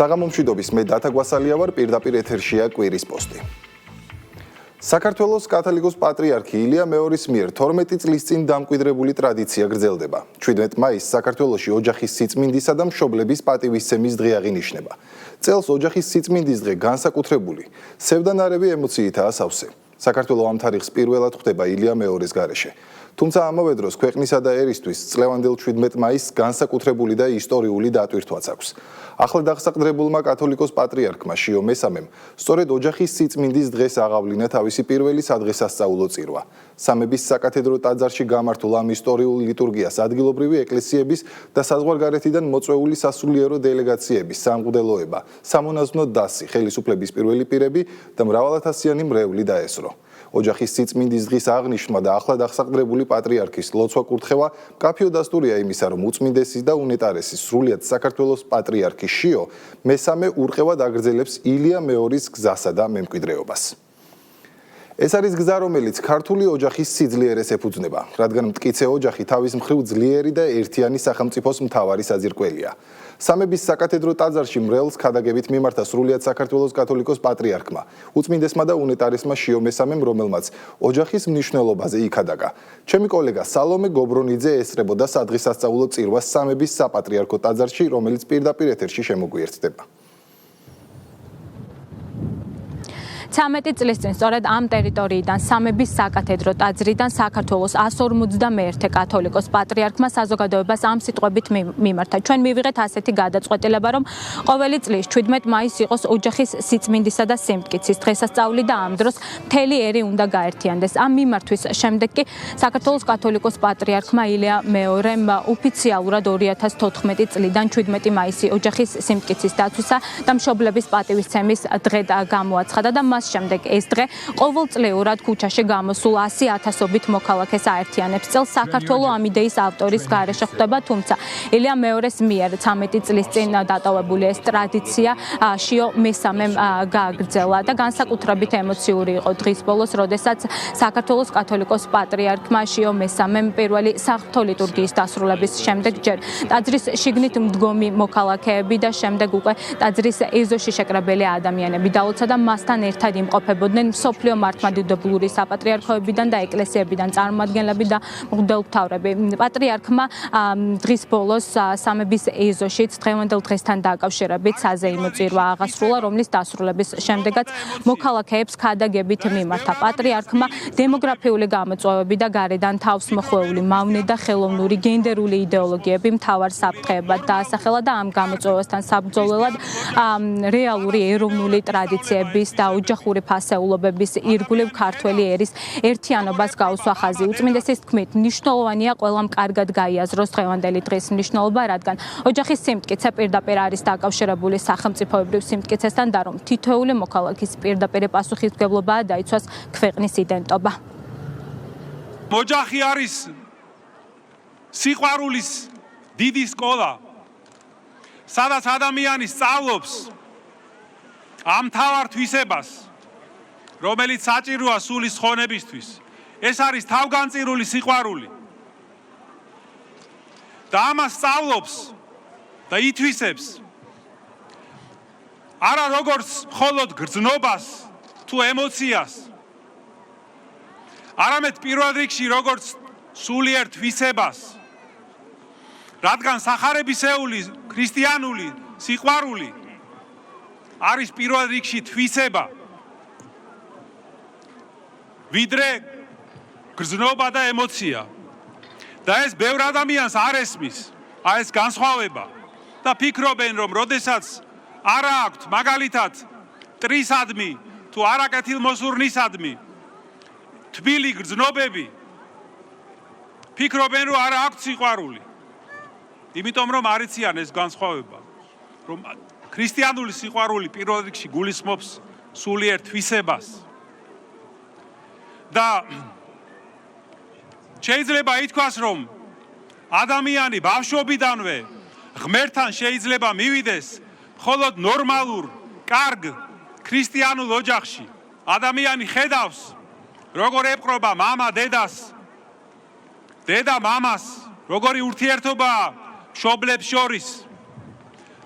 საღამომშვიდობის მე დათა გვასალია ვარ, პირდაპირ ეთერშია კვირის პოსტი. საქართველოს კათოლიკოს პატრიარქი ილია მეორის მიერ 12 წლის წინ დამკვიდრებული ტრადიცია გრძელდება. 17 მაისს საქართველოში ოჯახის სიწმინდისა და მშობლების პატივისცემის დღე აღინიშნება. წელს ოჯახის სიწმინდის დღე განსაკუთრებული, სევდანარევი ემოციითაა სავსე. საქართველო ამ თარიღს პირველად ხვდება ილია მეორის გარეშე. თუმცა ამავე დროს ქვეყნისა და ერისთვის წლევანდელ 17 მაისს განსაკუთრებული და ისტორიული დატვირთვაც აქვს. ახლა დახსაყდრებულმა კათოლიკოს პატრიარქმა შიო მესამემ სწორედ ოჯახის სიწმინდის დღეს აღავლინა თავისი პირველი სადღესასწაულო წირვა. სამების საკათედრო ტაძარში გამართულ ამ ისტორიულ ლიტურგიას ადგილობრივი ეკლესიების და საზღვარგარეთიდან მოწვეული სასულიერო დელეგაციების სამღვდელოება, სამონაზვნო დასი, ხელისუფლების პირველი პირები და მრავალათასიანი მრევლი დაესწრო. ოჯახის სიწმინდის დღის აღნიშვნა და ახლა დახსაყდრებული პატრიარქის ლოცვა კურთხევა მკაფიო დასტურია იმისა, რომ უწმინდესის და უნეტარესის სრულიად საქართველოს პატრიარქი შიო მესამე ურყევად აგრძელებს ილია მეორის გზასა და მემკვიდრეობას. ეს არის გზა, რომელიც ქართული ოჯახის სიძლიერეს ეფუძნება, რადგან მტკიცე ოჯახი თავის მხრივ ძლიერი და ერთიანი სახელმწიფოს მთავარი საძირკველია. სამების საკათედრო ტაძარში მრევლს ქადაგებით მიმართა სრულიად საქართველოს კათოლიკოს პატრიარქმა, უწმინდესმა და უნეტარესმა შიო მესამემ, რომელმაც ოჯახის მნიშვნელობაზე იქადაგა. ჩემი კოლეგა სალომე გობრონიძე ესწრებოდა სადღესასწაულო წირვას სამების საპატრიარქო ტაძარში, რომელიც პირდაპირ ეთერში შემოგვიერთდება. 13 წლის წინ სწორედ ამ ტერიტორიიდან სამების საკათედრო ტაძრიდან საქართველოს 151 კათოლიკოს პატრიარქმა საზოგადოებას ამ სიტყვებით მიმართა. ჩვენ მივიღეთ ასეთი გადაწყვეტილება, რომ ყოველი წლის 17 მაისს იყოს ოჯახის სიწმინდისა და სიმტკიცის დღესასწაული და ამ დროს მთელი ერი უნდა გაერთიანდეს. ამ მიმართვის შემდეგ კი საქართველოს კათოლიკოს პატრიარქმა ილია მეორემ ოფიციალურად 2014 წლიდან 17 მაისი ოჯახის სიმტკიცის დაცვისა და მშობლების პატივისცემის დღედ გამოაცხადა და შემდეგ ეს დღე ყოველწლიურად ქუჩაში გამოსულ 100,000-ობით მოქალაქეს აერთიანებს. წელს საქართველო ამ იდეის ავტორის გარეშე ხვდება, თუმცა ილია მეორის მიერ 13 წლის წინ დატოვებული ეს ტრადიცია შიო მესამემ გააგრძელა და განსაკუთრებით ემოციური იყო დღის ბოლოს, როდესაც საქართველოს კათოლიკოს პატრიარქმა შიო მესამემ პირველი საღვთო ლიტურგიის დასრულების შემდეგ ჯერ ტაძრის შიგნით მდგომი მოქალაქეები და შემდეგ უკვე ტაძრის ეზოში შეკრებილი ადამიანები დაუცა და მასთან ერთად იმყოფებოდნენ მსოფლიო მართლმადიდებლური საპატრიარქოებიდან და ეკლესიებიდან წარმომადგენლები და მღვდელმთავრები. პატრიარქმა დღის ბოლოს სამების ეზოშიც დღევანდელ დღესთან დაკავშირებით საზეიმო წირვა აღასრულა, რომლის დასრულების შემდეგაც მოქალაქეებს ქადაგებით მიმართა. პატრიარქმა დემოგრაფიული გამოწვევები და გარედან თავს მოხვეული მავნე და ხელოვნური გენდერული იდეოლოგიები მთავარ საფრთხეებად დაასახელა და ამ გამოწვევასთან საბრძოლველად რეალური ეროვნული ტრადიციების და ოჯახური ფასეულობების ირგვლივ ქართველი ერის ერთიანობას გაუსვა ხაზი. უწმინდესის თქმით, მნიშვნელოვანია ყველამ კარგად გაიაზროს დღევანდელი დღის მნიშვნელობა, რადგან ოჯახის სიმტკიცე პირდაპირ არის დაკავშირებული სახელმწიფოებრივ სიმტკიცესთან და რომ თითოეული მოქალაქის პირდაპირ პასუხისმგებლობაა დაიცვას ქვეყნის იდენტობა. ოჯახი არის სიყვარულის დიდი სკოლა, სადაც ადამიანი სწავლობს ამ მთავარ თვისებას, რომელიც საჭიროა სულის ხონებისთვის. ეს არის თავგანწირული სიყვარული. და ამას სწავლობს და ითვისებს არა როგორც მხოლოდ გრძნობას თუ ემოციას, არამედ პირველ რიგში როგორც სულიერ თვისებას, რადგან სახარებისეული ქრისტიანული სიყვარული არის პირველ რიგში თვისება, ვიდრე გრძნობა და ემოცია. და ეს ბევრ ადამიანს არ ესმის, ეს განსხვავება და ფიქრობენ, რომ როდესაც არა აქვთ მაგალითად ტრისადმი თუ არაკეთილმოსურნისადმი თბილი გრძნობები, ფიქრობენ, რომ არა აქვთ სიყვარული. იმიტომ რომ არ იციან ეს განსხვავება, რომ ქრისტიანული სიყვარული პირველ რიგში გულისხმობს სულიერ თვისებას. და შეიძლება ითქვას, რომ ადამიანი ბავშვობიდანვე ღმერთთან შეიძლება მივიდეს მხოლოდ ნორმალურ, კარგ ქრისტიანულ ოჯახში. ადამიანი ხედავს, როგორ ეპყრობა მამა დედას, დედა მამას, როგორი ურთიერთობაა მშობლებს შორის.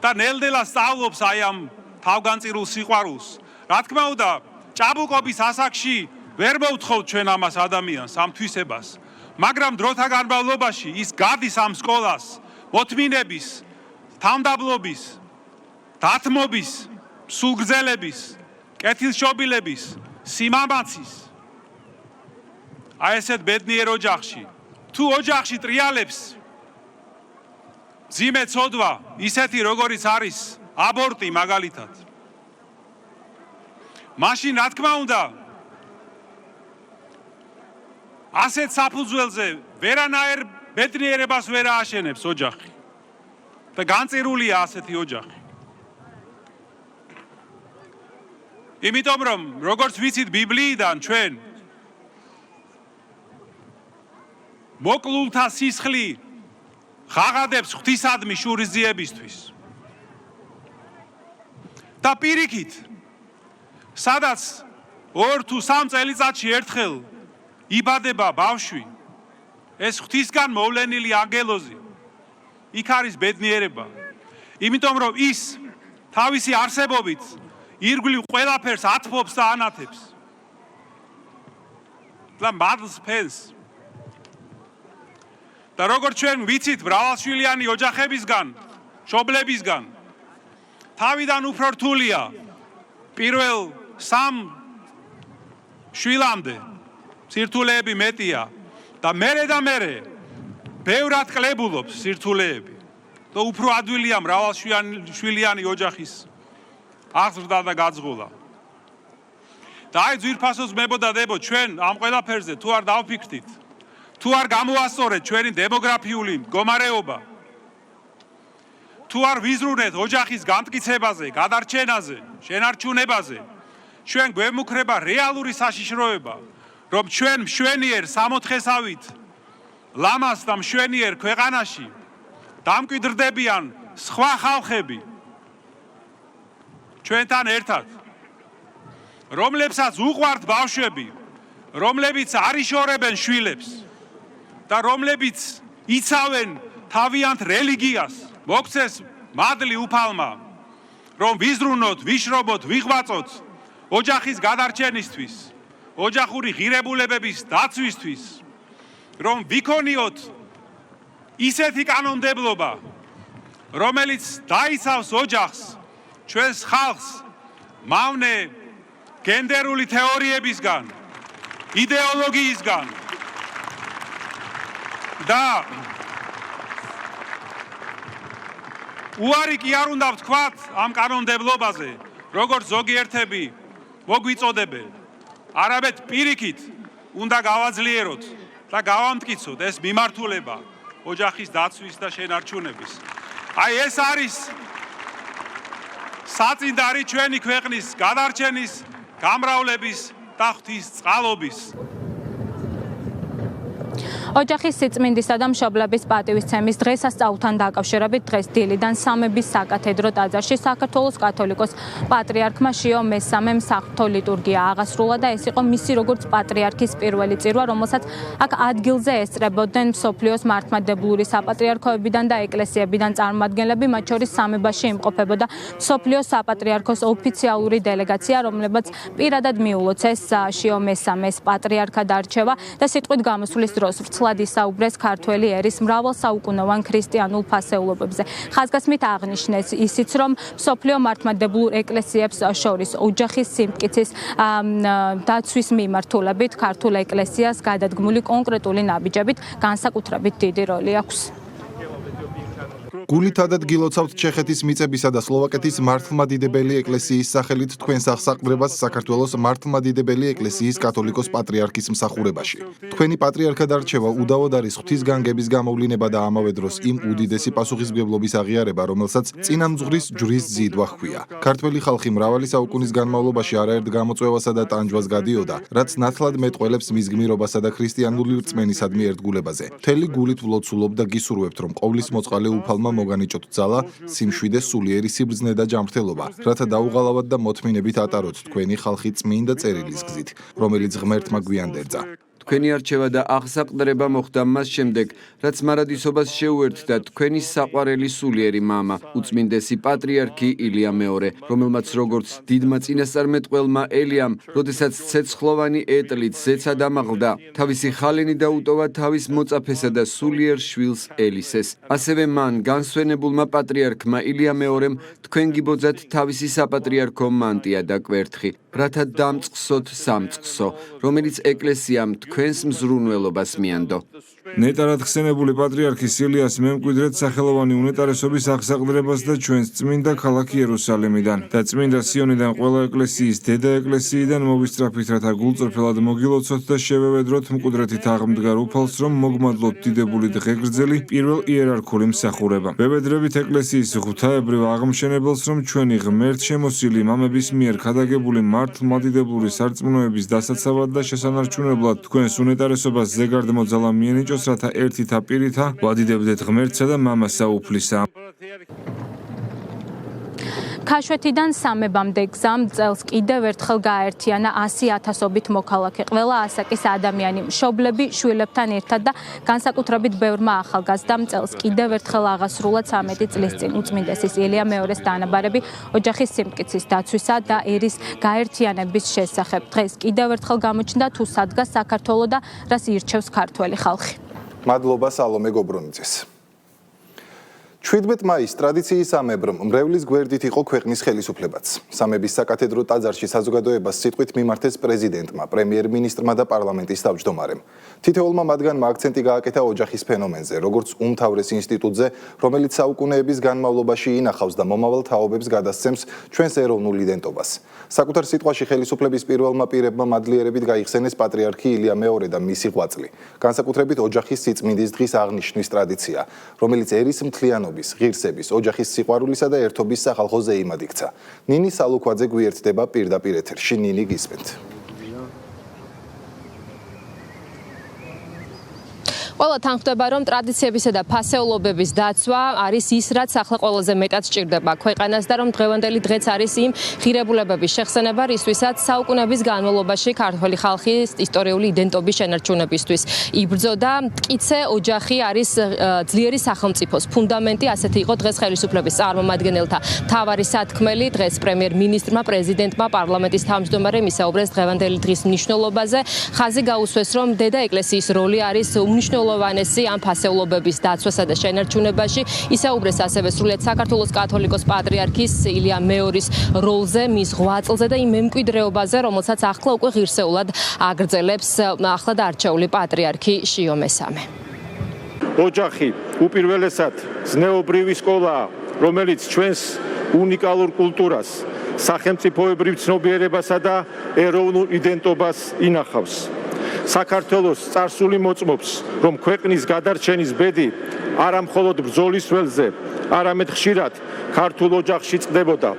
და ნელ-ნელა სწავლობს აი ამ თავგანწირულ სიყვარულს. Რა თქმა უნდა, ჭაბუკობის ასაკში ვერ მოვთხოვთ ჩვენ ამას ადამიანს, ამ თვისებას. მაგრამ დროთა განმავლობაში ის გადის ამ სკოლას, მოთმინების, თამდაბლობის, დათმობის, სულგრძელების, კეთილშობილების, სიმამაცის. აი ესეთ ბედნიერ ოჯახში. თუ ოჯახში ტრიალებს ძიმე ცოდვა, ისეთი როგორიც არის აბორტი მაგალითად. მაშინ რა თქმა უნდა ასეთ საფუძველზე ვერანაირ ბედნიერებას ვერ ააშენებს ოჯახი. და განწირულია ასეთი ოჯახი. იმიტომ რომ როგორც ვიცით ბიბლიიდან ჩვენ მოკლულთა სისხლი ღაღადებს ღვთისადმი შურისძიებისთვის. და პირიქით, სადაც 2 თუ 3 წელიწადში ერთხელ იბადება ბავშვი, ეს ღვთისგან მოვლენილი ანგელოზი, იქ არის ბედნიერება. იმიტომ რომ ის თავისი არსებობით ირგვლივ ყველაფერს ათბობს და ანათებს. და მადლს ფენს. და როგორც ჩვენ ვიცით მრავალშვილიანი ოჯახებისგან, მშობლებისგან, თავიდან უფრო რთულია პირველ 3 შვილამდე სირთულეები მეტია და მერე ბევრად კლებულობს სირთულეები. და უფრო ადვილია მრავალშვილიანი ოჯახის აღზრდა და გაძღოლა. და აი ძვირფასოს მებოდადებო ჩვენ ამ ყველაფერზე თუ არ დავფიქრდით, თუ არ გამოასწორეთ ჩვენი დემოგრაფიული მდგომარეობა, თუ არ ვიზრუნეთ ოჯახის განმტკიცებაზე, გადარჩენაზე, შენარჩუნებაზე, ჩვენ გვემუქრება რეალური საშიშროება, რომ ჩვენ მშვენიერ სამოთხესავით ლამას და მშვენიერ ქვეყანაში დამკვიდრდებიან სხვა ხალხები ჩვენთან ერთად, რომლებსაც უყვართ ბავშვები, რომლებიც არ იშორებენ შვილებს და რომლებიც იცავენ თავიანთ რელიგიას, მოგცეს მადლი უფალმა, რომ ვიზრუნოთ, ვიშრობოთ, ვიღვაწოთ ოჯახის გადარჩენისთვის, ოჯახური ღირებულებების დაცვისთვის, რომ ვიქონიოთ ისეთი კანონმდებლობა, რომელიც დაიცავს ოჯახს, ჩვენს ხალხს მავნე გენდერული თეორიებისგან, იდეოლოგიისგან და უარი კი არ უნდა ვთქვათ ამ კანონმდებლობაზე, როგორც ზოგიერთები მოგვიწოდებენ, არამედ პირიქით უნდა გავაძლიეროთ და გავამტკიცოთ ეს მიმართულება ოჯახის დაცვის და შენარჩუნების. აი ეს არის საწინდარი ჩვენი ქვეყნის გადარჩენის, გამრავლების და ღვთისწყალობის. ოჯახის სიწმინდისა და მშობლების პატივისცემის დღესასწაულთან დაკავშირებით დღეს დილიდან სამების საკათედრო ტაძარში საქართველოს კათოლიკოს პატრიარქმა შიო მესამემ საღვთო ლიტურგია აღასრულა და ეს იყო მისი როგორც პატრიარქის პირველი წირვა, რომელსაც აქ ადგილზე ესწრებოდნენ მსოფლიოს მართლმადიდებლური საპატრიარქოებიდან და ეკლესიებიდან წარმომადგენლები, მათ შორის სამებაში იმყოფებოდა მსოფლიოს საპატრიარქოს ოფიციალური დელეგაცია, რომლებაც პირადად მიულოცეს შიო მესამეს პატრიარქად არჩევა და სიტყვით გამოსვლის დროს ვრცლად ისაუბრეს ქართველი ერის მრავალსაუკუნოვან ქრისტიანულ ფასეულობებზე. ხაზგასმით აღნიშნეს ისიც, რომ მსოფლიო მართლმადიდებლურ ეკლესიებს შორის ოჯახის სიმტკიცის დაცვის მიმართულებით ქართულ ეკლესიას გადადგმული კონკრეტული ნაბიჯებით განსაკუთრებით დიდი როლი აქვს. გულითადად გილოცავთ ჩეხეთის მიწებისა და სლოვაკეთის მართლმადიდებელი ეკლესიის სახელით თქვენს აღსაყდრებას საქართველოს მართლმადიდებელი ეკლესიის კათოლიკოს პატრიარქის მსახურებაში. თქვენი პატრიარქად არჩევა უდავოდ არის ღვთისგანგების გამოვლინება და ამავე დროს იმ უდიდესი პასუხისმგებლობის აღიარება, რომელსაც წინამძღვრის ჯვრის ძიedwa ჰქვია. ქართველი ხალხი მრავალი საუკუნის განმავლობაში არაერთ გამოწვევასა და ტანჯვას გადიოდა, რაც ნათლად მეტყველებს მის გმირობასა და ქრისტიანული რწმენისადმი ერთგულებაზე. მთელი გულით ვლოცულობ და გისურვებთ, რომ ყოვლის მოწყალე უფალმა მოგანიჭოთ ძალა, სიმშვიდე, სულიერი სიბრძნე და ჯანმრთელობა, რათა დაუღალავად და მოთმინებით ატაროთ თქვენი ხალხი წმინდა წერილის გზით, რომელიც ღმერთმა გვიან დერძა. თქვენი არჩევა და აღსაყდრება მოხდა მას შემდეგ, რაც მარადისობას შეუერთდა თქვენი საყვარელი სულიერი მამა, უწმინდესი პატრიარქი ილია მეორე, რომელმაც როგორც დიდმა წინასწარმეტყველმა ელიამ, როდესაც ცეცხლოვანი ეტლით ზეცა დამაღლდა, თავისი ხალენი დაუტოვა თავის მოწაფესა და სულიერ შვილს ელისეს. ასევე მან განსვენებულმა პატრიარქმა ილია მეორემ თქვენ გიბოძათ თავისი საპატრიარქო მანტია და კვერთხი, რათა დამწყსოთ სამწყსო, რომელიც ეკლესიამ თქვენს მზრუნველობას მიანდო. ნეტარად ხსენებული პატრიარქის ილიას მემკვიდრედ სახელოვანი უნეტარესობის აღსაყდრებას და ჩვენს წმინდა ქალაქ იერუსალიმიდან და წმინდა სიონიდან ყველა ეკლესიის დედა ეკლესიიდან მოვისწრაფით, რათა გულწრფელად მოგილოცოთ და შევევედროთ მკვდრეთით აღმდგარ უფალს, რომ მოგმადლოთ დიდებული დღე-გრძელი პირველ იერარქიული მსახურება. ვევედრებით ეკლესიის ღვთაებრივ აღმშენებელს, რომ ჩვენი ღმერთ შემოსილი მამების მიერ ქადაგებული მართლმადიდებლური სარწმუნოების დასაცავად და შესანარჩუნებლად თქვენს უნეტარესობას ზეგარდ მოძალა მიენიჭოს, რათა ერთითა პირითა ვადიდებდეთ ღმერთსა და მამასა უფლისა. ქაშვეთიდან სამებამდე გზამ წელს კიდევ ერთხელ გააერთიანა 100,000-ობით მოქალაქე. ყველა ასაკის ადამიანი, მშობლები, შვილებთან ერთად და განსაკუთრებით ბევრმა ახალგაზრდამ წელს კიდევ ერთხელ აღასრულა 13 წლის წინ უწმინდესის ილია მეორეს დაანაბარები ოჯახის სიმტკიცის დაცვისა და ერის გაერთიანების შესახებ. დღეს კიდევ ერთხელ გამოჩნდა თუ სადგას საქართველო და რას ირჩევს ქართველი ხალხი. მადლობა სალომე გობრონიძეს. 17 მაისს ტრადიციის სამებრ მრევლის გვერდით იყო ქვეყნის ხელისუფლებაც. სამების საკათედრო ტაძარში საზოგადოებას სიტყვით მიმართეს პრეზიდენტმა, პრემიერ-მინისტრმა და პარლამენტის თავმჯდომარემ. თითოეულმა მათგანმა აქცენტი გააკეთა ოჯახის ფენომენზე, როგორც უმთავრეს ინსტიტუტზე, რომელიც საუკუნეების განმავლობაში ინახავს და მომავალ თაობებს გადასცემს ჩვენს ეროვნულ იდენტობას. საკუთარ სიტყვაში ხელისუფლების პირველმა პირებმა მადლიერებით გაიხსენეს პატრიარქი ილია მეორე და მისი ღვაწლი. განსაკუთრებით ოჯახის სიწმინდის დღის აღნიშვნის ტრადიცია, რომელიც ერის მთლიანობის, ღირსების, ოჯახის სიყვარულისა და ერთობის სახალხო ზეიმად იქცა. ნინი სალუქვაძე გვიერთდება პირდაპირ ეთერში. ნინი, გისმენთ. ყველა თანხმდება, რომ ტრადიციებისა და ფასეულობების დაცვა არის ის, რაც ახლა ყველაზე მეტად სჭირდება ქვეყანას და რომ დღევანდელი დღეც არის იმ ღირებულებების შეხსენება, რისთვისაც საუკუნეების განმავლობაში ქართველი ხალხის ისტორიული იდენტობის შენარჩუნებისთვის იბრძოდა. მტკიცე ოჯახი არის ძლიერი სახელმწიფოს ფუნდამენტი, ასეთი იყო დღეს ხელისუფლების წარმომადგენელთა მთავარი სათქმელი. დღეს პრემიერ-მინისტრმა, პრეზიდენტმა, პარლამენტის თავმჯდომარემ ისაუბრეს დღევანდელი დღის მნიშვნელობაზე. ხაზი გაუსვეს, რომ დედა ეკლესიის როლი არის უმნიშვნელოვანესი ამ ფასეულობების დაცვასა და შენარჩუნებაში. ისაუბრეს ასევე სრულიად საქართველოს კათოლიკოს პატრიარქის ილია მეორის როლზე, მის ღვაწლზე და იმ მემკვიდრეობაზე, რომელსაც ახლა უკვე ღირსეულად აგრძელებს ახლად არჩეული პატრიარქი შიო მესამე. ოჯახი უპირველესად ზნეობრივი სკოლაა, რომელიც ჩვენს უნიკალურ კულტურას, სახელმწიფოებრივ ცნობიერებასა და ეროვნულ იდენტობას ინახავს. საქართველოს წარსული მოწმობს, რომ ქვეყნის გადარჩენის ბედი არა მხოლოდ ბრძოლის ველზე, არამედ ხშირად ქართულ ოჯახში წყდებოდა.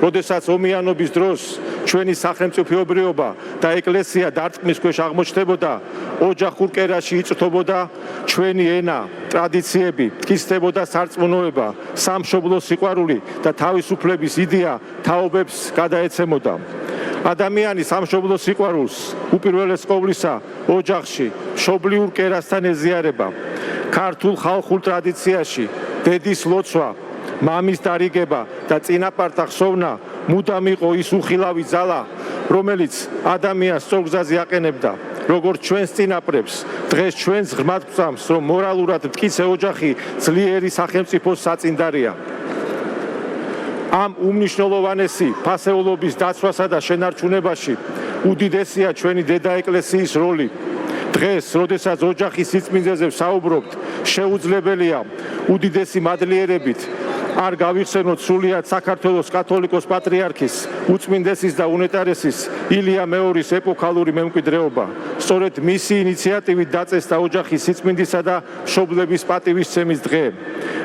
როდესაც ომიანობის დროს ჩვენი სახელმწიფოებრიობა და ეკლესია დარტყმის ქვეშ აღმოჩნდებოდა, ოჯახურ კერაში იწრთობოდა ჩვენი ენა, ტრადიციები, მტკიცდებოდა სარწმუნოება, სამშობლო სიყვარული და თავისუფლების იდეა თაობებს გადაეცემოდა. ადამიანი სამშობლო სიყვარულს უპირველეს ყოვლისა ოჯახში, მშობლიურ კერასთან ეზიარება. ქართულ ხალხურ ტრადიციაში დედის ლოცვა, მამის დარიგება და წინაპართა ხსოვნა მუდამ იყო ის უხილავი ძალა, რომელიც ადამიანს სწორგზაზე აყენებდა. როგორც ჩვენს წინაპრებს, დღეს ჩვენს ღრმად გვწამს, რომ მორალურად მტკიცე ოჯახი ძლიერი სახელმწიფოს საწინდარია. ამ უმნიშვნელოვანესი ფასეულობის დაცვასა და შენარჩუნებაში უდიდესია ჩვენი დედა ეკლესიის როლი. დღეს, როდესაც ოჯახის სიწმინდეზე ვსაუბრობთ, შეუძლებელია უდიდესი მადლიერებით არ გავიხსენოთ სრულიად საქართველოს კათოლიკოს პატრიარქის, უწმინდესის და უნეტარესის ილია მეორის ეპოქალური მემკვიდრეობა. სწორედ მისი ინიციატივით დაწესდა ოჯახის სიწმინდისა და მშობლების პატივისცემის დღე.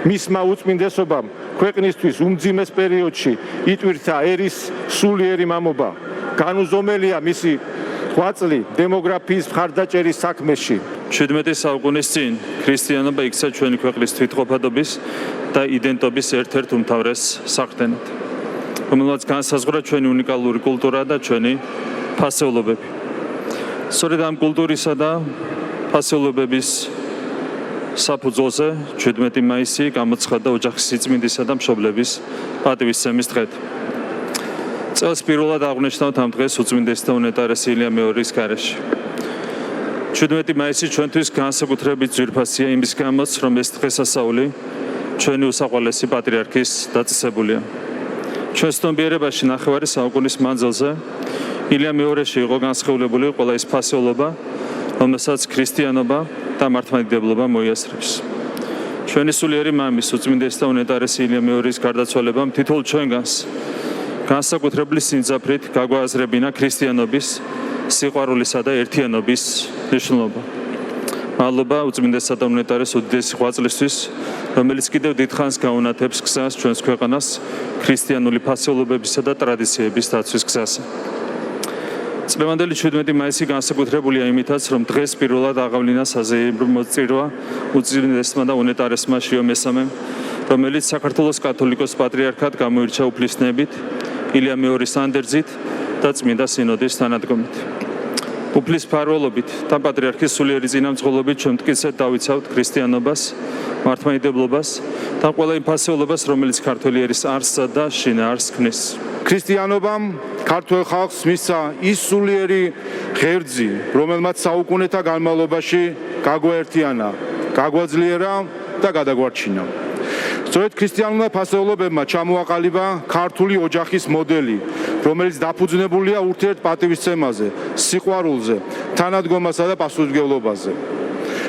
მისმა უწმინდესობამ ქვეყნისთვის უმძიმეს პერიოდში იტვირთა ერის სულიერი მამობა. განუზომელია მისი ღვაწლი დემოგრაფიის მხარდაჭერის საქმეში. 17 საუკუნის წინ ქრისტიანობა იქცა ჩვენი ქვეყნის თვითყოფადობის და იდენტობის ერთ-ერთ უმთავრეს საყრდენად, რომელმაც განსაზღვრა ჩვენი უნიკალური კულტურა და ჩვენი ფასეულობები. სწორედ ამ კულტურისა და ფასეულობების საფუძველზე 17 მაისი გამოცხადდა ოჯახის სიწმინდისა და მშობლების პატივისცემის დღედ. წელს პირველად აღნიშნავთ ამ დღეს უწმინდესი და უნეტარესი ილია მეორის გარეშე. 17 მაისი ჩვენთვის განსაკუთრებით ძვირფასია იმის გამოც, რომ ეს დღესასწაული ჩვენი უსაყვარლესი პატრიარქის დაწესებულია. ჩვენ ცნობიერებაში ნახევარი საუკუნის მანძილზე ილია მეორეში იყო განსხეულებული ყველა ის ფასეულობა, რომელსაც ქრისტიანობა და მართლმადიდებლობა მოიაზრებს. ჩვენი სულიერი მამის უწმინდესი და უნეტარესი ილია მეორის გარდაცვალებამ თითოეულ ჩვენგანს განსაკუთრებული სიმძაფრით გაგვააზრებინა ქრისტიანობის სიყვარულისა და ერთიანობის მნიშვნელობა. მადლობა უწმინდესსა და უნეტარეს უდიდესი ღვაწლისთვის, რომელიც კიდევ დიდხანს გაუნათებს გზას ჩვენს ქვეყანას ქრისტიანული ფასეულობებისა და ტრადიციების დაცვის გზაზე. წლევანდელი 17 მაისი განსაკუთრებულია იმითაც, რომ დღეს პირველად აღავლინა საზეიმრო მოწირვა უწმინდესმა და უნეტარესმა შიო მესამემ, რომელიც საქართველოს კათოლიკოს პატრიარქად გამოირჩა უფლისნებით, ილია მეორის ანდერძით და წმინდა სინოდის თანადგომით. უფლის მფარველობით და პატრიარქის სულიერი წინამძღოლობით ჩვენ მტკიცედ დავიცავთ ქრისტიანობას, მართლმადიდებლობას და ყველა იმ ფასეულობას, რომელიც ქართველი ერის არსსა და შინაარსს ქმნის. ქრისტიანობამ ქართველ ხალხს მისცა ის სულიერი ღერძი, რომელმაც საუკუნეთა განმავლობაში გაგვაერთიანა, გაგვაძლიერა და გადაგვარჩინა. სწორედ ქრისტიანულმა ფასეულობებმა ჩამოაყალიბა ქართული ოჯახის მოდელი, რომელიც დაფუძნებულია ურთიერთპატივისცემაზე, სიყვარულზე, თანადგომასა და პასუხისმგებლობაზე.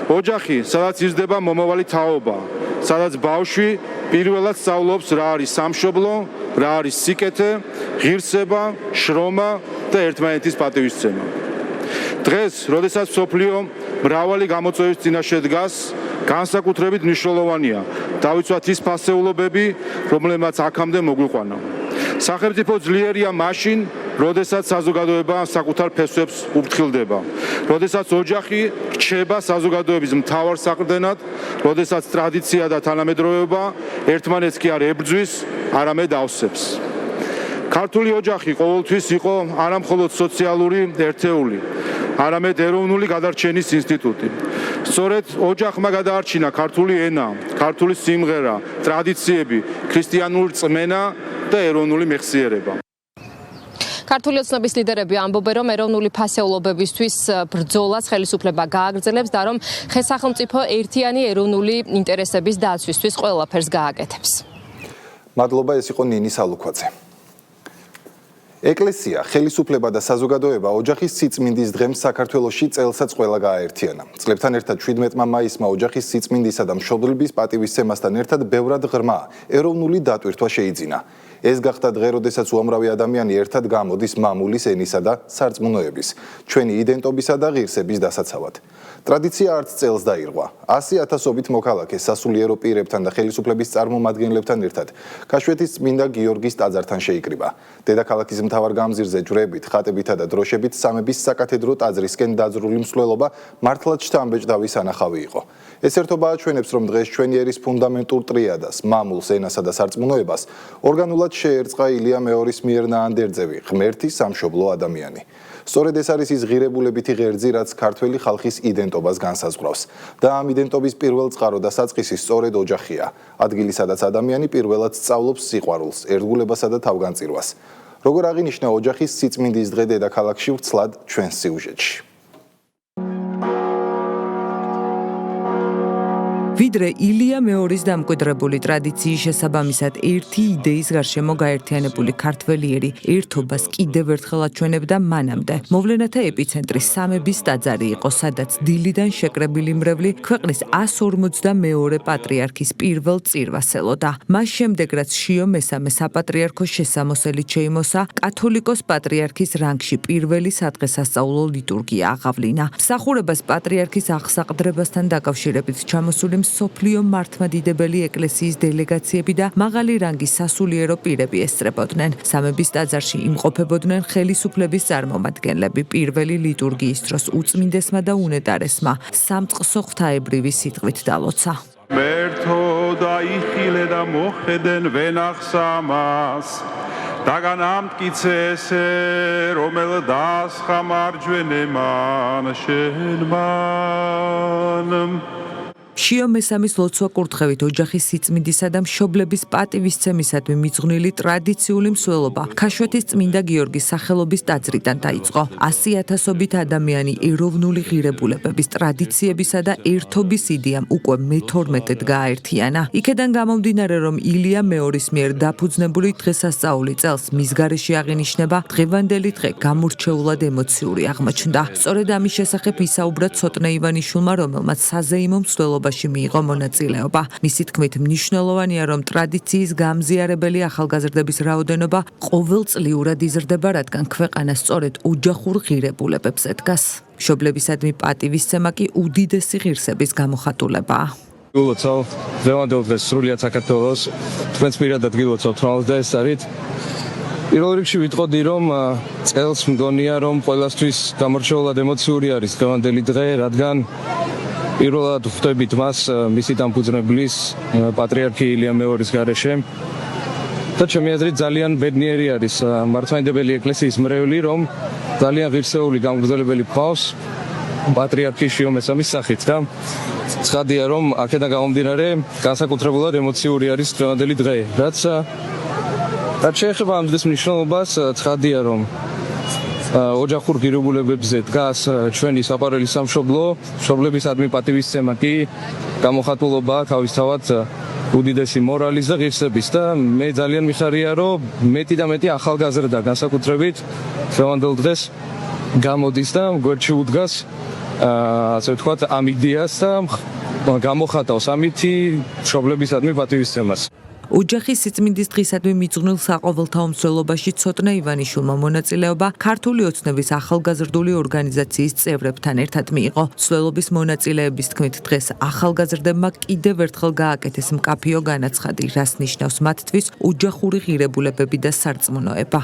ოჯახი, სადაც იზრდება მომავალი თაობა, სადაც ბავშვი პირველად სწავლობს რა არის სამშობლო, რა არის სიკეთე, ღირსება, შრომა და ერთმანეთის პატივისცემა. დღეს, როდესაც მსოფლიო მრავალი გამოწვევის წინაშე დგას, განსაკუთრებით მნიშვნელოვანია დავიცვათ ის ფასეულობები, რომლებმაც აქამდე მოგვიყვანა. სახელმწიფო ძლიერია მაშინ, როდესაც საზოგადოება საკუთარ ფესვებს უფრთხილდება, როდესაც ოჯახი რჩება საზოგადოების მთავარ საყრდენად, როდესაც ტრადიცია და თანამედროვეობა ერთმანეთს კი არ ებრძვის, არამედ ავსებს. ქართული ოჯახი ყოველთვის იყო არა მხოლოდ სოციალური ერთეული, არამედ ეროვნული გადარჩენის ინსტიტუტი. სწორედ ოჯახმა გადაარჩინა ქართული ენა, ქართული სიმღერა, ტრადიციები, ქრისტიანული რწმენა და ეროვნული მეხსიერება. ქართული ოცნების ლიდერები ამბობენ, რომ ეროვნული ფასეულობებისთვის ბრძოლას ხელისუფლება გააგრძელებს და რომ სახელმწიფო ერთიანი ეროვნული ინტერესების დაცვისთვის ყველაფერს გააკეთებს. მადლობა, ეს იყო ნინი სალუქვაძე. ეკლესია, ხელისუფლება და საზოგადოება ოჯახის სიწმინდის დღემ საქართველოში წელსაც ყველა გააერთიანა. წლებთან ერთად 17 მაისმა ოჯახის სიწმინდისა და მშობლების პატივისცემასთან ერთად ბევრად ღრმა ეროვნული დატვირთვა შეიძინა. ეს გახდა დღე, როდესაც უამრავი ადამიანი ერთად გამოდის მამულის ენისა და სარწმუნოების, ჩვენი იდენტობისა და ღირსების დასაცავად. ტრადიცია არც წელს დაირღვა. 100,000-ობით მოქალაქე სასულიერო პირებთან და ხელისუფლების წარმომადგენლებთან ერთად ქაშვეთის წმინდა გიორგის ტაძართან შეიკრიბა. დედაქალაქის მთავარ გამზირზე ჯვრებით, ხატებითა და დროშებით სამების საკათედრო ტაძრისკენ დაძრული მსვლელობა მართლაც შთამბეჭდავი სანახავი იყო. ეს ერთობა აჩვენებს, რომ დღეს ჩვენი ერის ფუნდამენტურ ტრიადას, მამულს, ენასა და სარწმუნოებას ორგანულად შეერწყა ილია მეორის მიერ ნაანდერძევი, ღმერთი სამშობლო ადამიანი. სწორედ ეს არის ის ღირებულებითი ღერძი, რაც ქართველი ხალხის იდენტობას განსაზღვრავს. და ამ იდენტობის პირველ წყარო და საწყისი სწორედ ოჯახია. ადგილი, სადაც ადამიანი პირველად სწავლობს სიყვარულს, ერთგულებასა და თავგანწირვას. როგორ აღინიშნა ოჯახის სიწმინდის დღე დედაქალაქში, ვცლად ჩვენს სიუჟეტში. ვიდრე ილია მეორის დამკვიდრებული ტრადიციის შესაბამისად ერთი იდეის გარშემო გაერთიანებული ქართველიერი ერთობას კიდევ ერთხელ აჩვენებდა მანამდე. მოვლენათა ეპიცენტრი სამების ტაძარი იყო, სადაც დილიდან შეკრებილი მრევლი ქვეყნის 152 პატრიარქის პირველ წირვას ელოდა. მას შემდეგ, რაც შიო მესამე საპატრიარქოს შესამოსელით შეიმოსა, კათოლიკოს პატრიარქის რანგში პირველი სადღესასწაულო ლიტურგია აღავლინა. მსახურებას პატრიარქის აღსაყდრებასთან დაკავშირებით ჩამოსული სოფლიო მართლმადიდებელი ეკლესიის დელეგაციები და მაღალი რანგის სასულიერო პირები ესწრებოდნენ. სამების ტაძარში იმყოფებოდნენ ხელისუფლების წარმომადგენლები. პირველი ლიტურგიის დროს უწმინდესმა და უნეტარესმა სამწყსო ღვთაებრივი სიტყვით დალოცა. მერთო და იხილე და მოხედენ ვენახს ამას დაგან ამტკიცე ესე რომელ დასხა მარჯვენე მან შენმან შიო მესამის ლოცვა კურთხევით ოჯახის სიწმინდისა და მშობლების პატივისცემისადმი მიძღვნილი ტრადიციული მსვლელობა ქაშვეთის წმინდა გიორგის სახელობის ტაძრიდან დაიწყო. 100,000-ობით ადამიანი ეროვნული ღირებულებების, ტრადიციებისა და ერთობის იდეამ უკვე მე-12-ად გააერთიანა. იქედან გამომდინარე, რომ ილია მეორის მიერ დაფუძნებული დღესასწაული წელს მის გარეშე აღინიშნება, დღევანდელი დღე გამორჩეულად ემოციური აღმოჩნდა. სწორედ ამის შესახებ ისაუბრა ცოტნე ივანიშვილმა, რომელმაც საზეიმო მსვლელობა მიიღო მონაწილეობა. მისი თქმით, მნიშვნელოვანია, რომ ტრადიციის გამზიარებელი ახალგაზრდების რაოდენობა ყოველწლიურად იზრდება, რადგან ქვეყანა სწორედ ოჯახურ ღირებულებებზე დგას. მშობლებისადმი პატივისცემა კი უდიდესი ღირსების გამოხატულებაა. გილოცავ დღევანდელ დღეს სრულიად საქართველოს თქვენს პირადად გილოცავთ თვალს და ეს არის პირველ რიგში ვიტყოდი, რომ წელს მგონია, რომ ყველასთვის გამორჩეულად ემოციური არის დღევანდელი დღე, რადგან პირველად ხვდებით მას მისი დამფუძნებლის პატრიარქი ილია მეორის გარეშე და ჩემი აზრით ძალიან ბედნიერი არის მართლმადიდებელი ეკლესიის მრევლი, რომ ძალიან ღირსეული გამგრძელებელი გვყავს პატრიარქი შიო მესამის სახით და ცხადია, რომ აქედან გამომდინარე განსაკუთრებულად ემოციური არის დღევანდელი დღე. რაც შეეხება ამ დღის მნიშვნელობას, ცხადია, რომ ოჯახურ ღირებულებებზე დგას ჩვენი საყვარელი სამშობლო, მშობლებისადმი პატივისცემა კი გამოხატულობაა თავისთავად უდიდესი მორალის და ღირსების და მე ძალიან მიხარია, რომ მეტი და მეტი ახალგაზრდა განსაკუთრებით დღევანდელ დღეს გამოდის და გვერდში უდგას ასე ვთქვათ ამ იდეას და გამოხატავს ამითი მშობლებისადმი პატივისცემას. ოჯახის სიწმინდის დღისადმი მიძღვნილ საყოველთაო მსვლელობაში ცოტნე ივანიშვილმა მონაწილეობა ქართული ოცნების ახალგაზრდული ორგანიზაციის წევრებთან ერთად მიიღო. მსვლელობის მონაწილეების თქმით, დღეს ახალგაზრდებმა კიდევ ერთხელ გააკეთეს მკაფიო განაცხადი, რაც ნიშნავს მათთვის ოჯახური ღირებულებები და სარწმუნოება.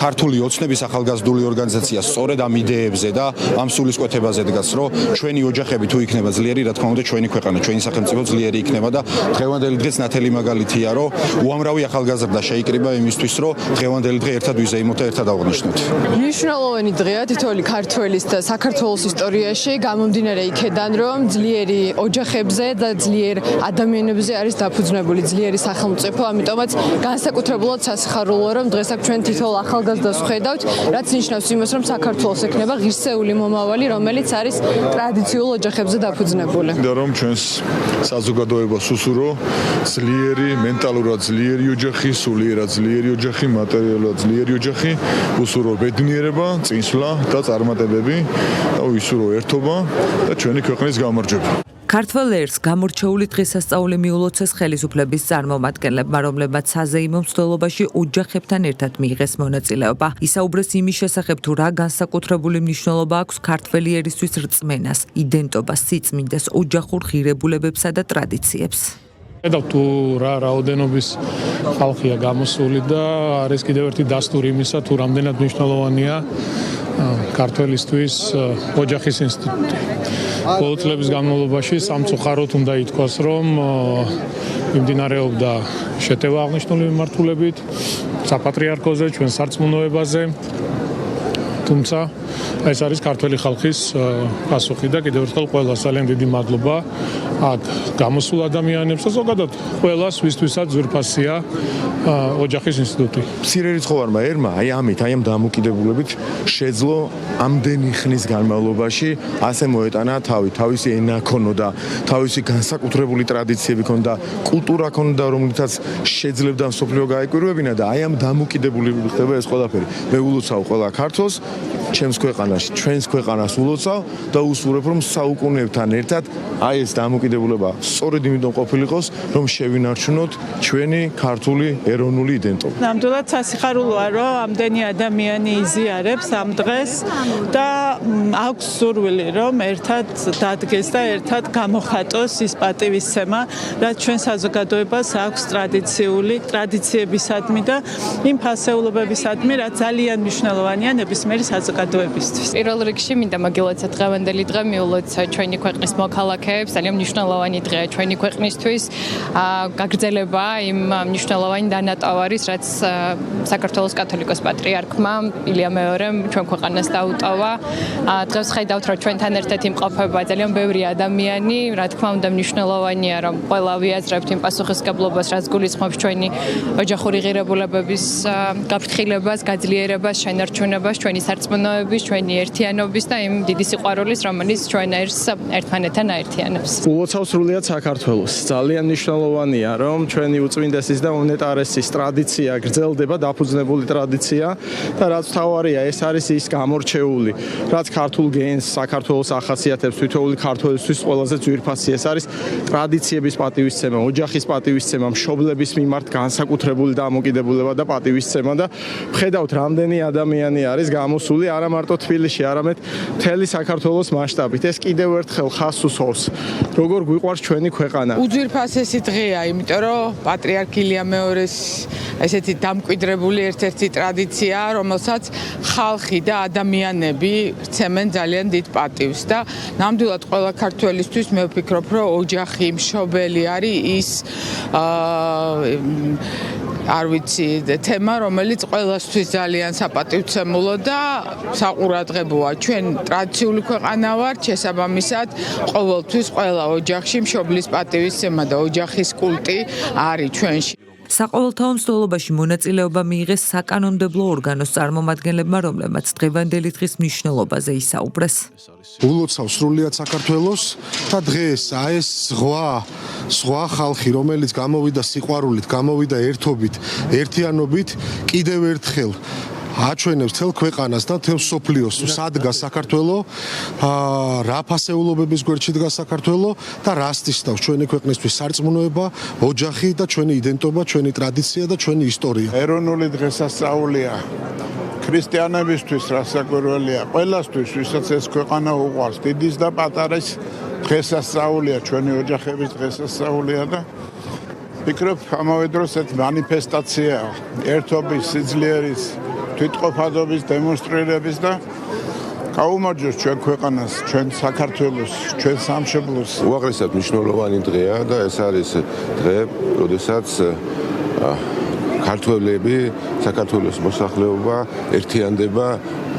ქართული ოცნების ახალგაზრდული ორგანიზაცია სწორედ ამ იდეებზე და ამ სულისკვეთებაზე დგას, რომ ჩვენი ოჯახები თუ იქნება ძლიერი, რა თქმა უნდა, ჩვენი ქვეყანა, ჩვენი სახელმწიფო ძლიერი იქნება და დღევანდელი დღეს ნათელი მაგალითია, რომ უამრავი ახალგაზრდა შეიკრიბა იმისთვის, რომ დღევანდელი დღე ერთად ვიზეიმოთ და ერთად აღვნიშნოთ. მნიშვნელოვანი დღეა თითოეული ქართველის და საქართველოს ისტორიაში, გამომდინარე იქედან, რომ ძლიერი ოჯახებზე და ძლიერ ადამიანებზე არის დაფუძნებული ძლიერი სახელმწიფო, ამიტომაც განსაკუთრებულად სასიხარულოა, რომ დღეს აქ ჩვენ თითოეულ ახალგაზრდას ხედავთ, რაც ნიშნავს იმას, რომ საქართველოს ექნება ღირსეული მომავალი, რომელიც არის ტრადიციულ ოჯახებზე დაფუძნებული. და რომ ჩვენს საზოგადოებას უსურო ძლიერი, მენტალურად ძლიერი ოჯახი, სულიერად ძლიერი ოჯახი, მატერიალურად ძლიერი ოჯახი, უსურო ბედნიერება, წინსვლა და წარმატებები და უსურო ერთობა და ჩვენი ქვეყნის გამარჯვება. ქართველ ერს გამორჩეული დღესასწაული მიულოცეს ხელისუფლების წარმომადგენლებმა, რომლებმაც საზეიმო მსვლელობაში ოჯახებთან ერთად მიიღეს მონაწილეობა. ისაუბრეს იმის შესახებ, თუ რა განსაკუთრებული მნიშვნელობა აქვს ქართველი ერისთვის რწმენას, იდენტობას, სიწმინდეს, ოჯახურ ღირებულებებსა და ტრადიციებს. ხედავთ თუ რა რაოდენობის ხალხია გამოსული და არის კიდევ ერთი დასტური იმისა, თუ რამდენად მნიშვნელოვანია ქართველისთვის ოჯახის ინსტიტუტი. ბოლო წლების განმავლობაში სამწუხაროდ უნდა ითქვას, რომ მიმდინარეობდა შეტევა აღნიშნული მიმართულებით საპატრიარქოზე, ჩვენ სარწმუნოებაზე. თუმცა ეს არის ქართველი ხალხის პასუხი და კიდევ ერთხელ ყველას ძალიან დიდი მადლობა აქ გამოსულ ადამიანებს და ზოგადად ყველას, ვისთვისაც ძვირფასია ოჯახის ინსტიტუტი. მცირერიცხოვარმა ერმა აი ამ დამოკიდებულებით შეძლო ამდენი ხნის განმავლობაში ასე მოეტანა თავისი ენა ქონოდა, თავისი განსაკუთრებული ტრადიციები ქონდა, კულტურა ქონდა, რომლითაც შეძლებდა მსოფლიო გაეკვირვებინა და აი ამ დამოკიდებულებით ხდება ეს ყველაფერი. მე ულოცავ ყველა ქართველს ჩემს ქვეყანაში, ჩვენს ქვეყანას ულოცავ და უსურვებ, რომ საუკუნეებთან ერთად აი ეს დამოკიდებულება სწორედ იმიტომ ყოფილიყოს, რომ შევინარჩუნოთ ჩვენი ქართული ეროვნული იდენტობა. ნამდვილად სასიხარულოა, რომ ამდენი ადამიანი იზიარებს ამ დღეს და აქვს სურვილი, რომ ერთად დადგეს და ერთად გამოხატოს ის პატივისცემა, რაც ჩვენ საზოგადოებას აქვს ტრადიციებისადმი და იმ ფასეულობებისადმი, რაც ძალიან მნიშვნელოვანია ნებისმიერი საზოგადოების საზოგადოებისთვის. პირველ რიგში მინდა მაგილოცა დღევანდელი დღე მიულოთ ჩვენი ქვეყნის მოქალაქეებს, ძალიან მნიშვნელოვანი დღეა ჩვენი ქვეყნისთვის. გაგრძელება იმ მნიშვნელოვანი დანატავარის, რაც საქართველოს კათოლიკოს პატრიარქმა ილია მეორემ ჩვენ ქვეყანას დაუტოვა. დღეს ხედავთ, რომ ჩვენთან ერთად იმყოფება ძალიან ბევრი ადამიანი, რა თქმა უნდა მნიშვნელოვანია, რომ ყველა ვიაზრებთ იმ პასუხისმგებლობას, რაც გულისხმობს ჩვენი ოჯახური ღირებულებების გაფრთხილებას, გაძლიერებას, შენარჩუნებას, ჩვენი სარწმუნოების, ჩვენი ერთიანობის და იმ დიდი სიყვარულის, რომელიც ჩვენ ერთმანეთთან აერთიანებს. ულოცავს სრულიად საქართველოს. ძალიან მნიშვნელოვანია, რომ ჩვენი უწმინდესის და უნეტარესის ტრადიცია გრძელდება, დაფუძნებული ტრადიცია და რაც მთავარია, ეს არის ის გამორჩეული, რაც ქართულ გენს საქართველოს ახასიათებს, თითოეული ქართველისთვის ყველაზე ძვირფასი ეს არის ტრადიციების პატივისცემა, ოჯახის პატივისცემა, მშობლების მიმართ განსაკუთრებული დამოკიდებულება და პატივისცემა და ხედავთ რამდენი ადამიანი არის გამოსული არა მარტო თბილისში, არამედ მთელი საქართველოს მასშტაბით. ეს კიდევ ერთხელ ხაზს უსვავს, როგორ გვიყვარს ჩვენი ქვეყანა. უძვირფასესი დღეა, იმიტომ რომ პატრიარქ ილია მეორეს ესეთი დამკვიდრებული ერთ-ერთი ტრადიცია, რომელსაც ხალხი და ადამიანები რცემენ ძალიან დიდ პატივს და ნამდვილად ყველა ქართველისთვის მე ვფიქრობ, რომ ოჯახი, მშობელი არის ის არ ვიცი თემა, რომელიც ყველასთვის ძალიან საპატივცემულო და საყურადღებოა. ჩვენ ტრადიციული ქვეყანა ვართ, შესაბამისად, ყოველთვის ყველა ოჯახში მშობლის პატივისცემა და ოჯახის კულტი არის ჩვენში. საყოველთაო მცდელობაში მონაწილეობა მიიღეს საკანონმდებლო ორგანოს წარმომადგენლებმა, რომლებმაც დღევანდელი დღის მნიშვნელობაზე ისაუბრეს. ულოცავს სრულიად საქართველოს და დღეს ეს ზღვა ხალხი, რომელიც გამოვიდა სიყვარულით, გამოვიდა ერთობით, ერთიანობით, კიდევ ერთხელ აჩვენებს თელ ქვეყანას და თელ სოფლიოს სად დგას საქართველო, რა ფასეულობების გვერდში დგას საქართველო და რას თითავს ჩვენი ქვეყნისთვის სარწმუნოება, ოჯახი და ჩვენი იდენტობა, ჩვენი ტრადიცია და ჩვენი ისტორია. ეროვნული დღესასწაულია ქრისტიანებისთვის რასაკვირველია, ყველასთვის, ვისაც ეს ქვეყანა უყვარს, დიდის და პატარის დღესასწაულია, ჩვენი ოჯახების დღესასწაულია და ვფიქრობ, ამავე დროს ეს მანიფესტაციაა ერთობის, სიძლიერის, თვითყოფადობის დემონსტრირების და გაუმარჯოს ჩვენ ქვეყანას, ჩვენ საქართველოს, ჩვენ სამშობლოს. უაღრესად მნიშვნელოვანი დღეა და ეს არის დღე, როდესაც ქართველები, საქართველოს მოსახლეობა ერთიანდება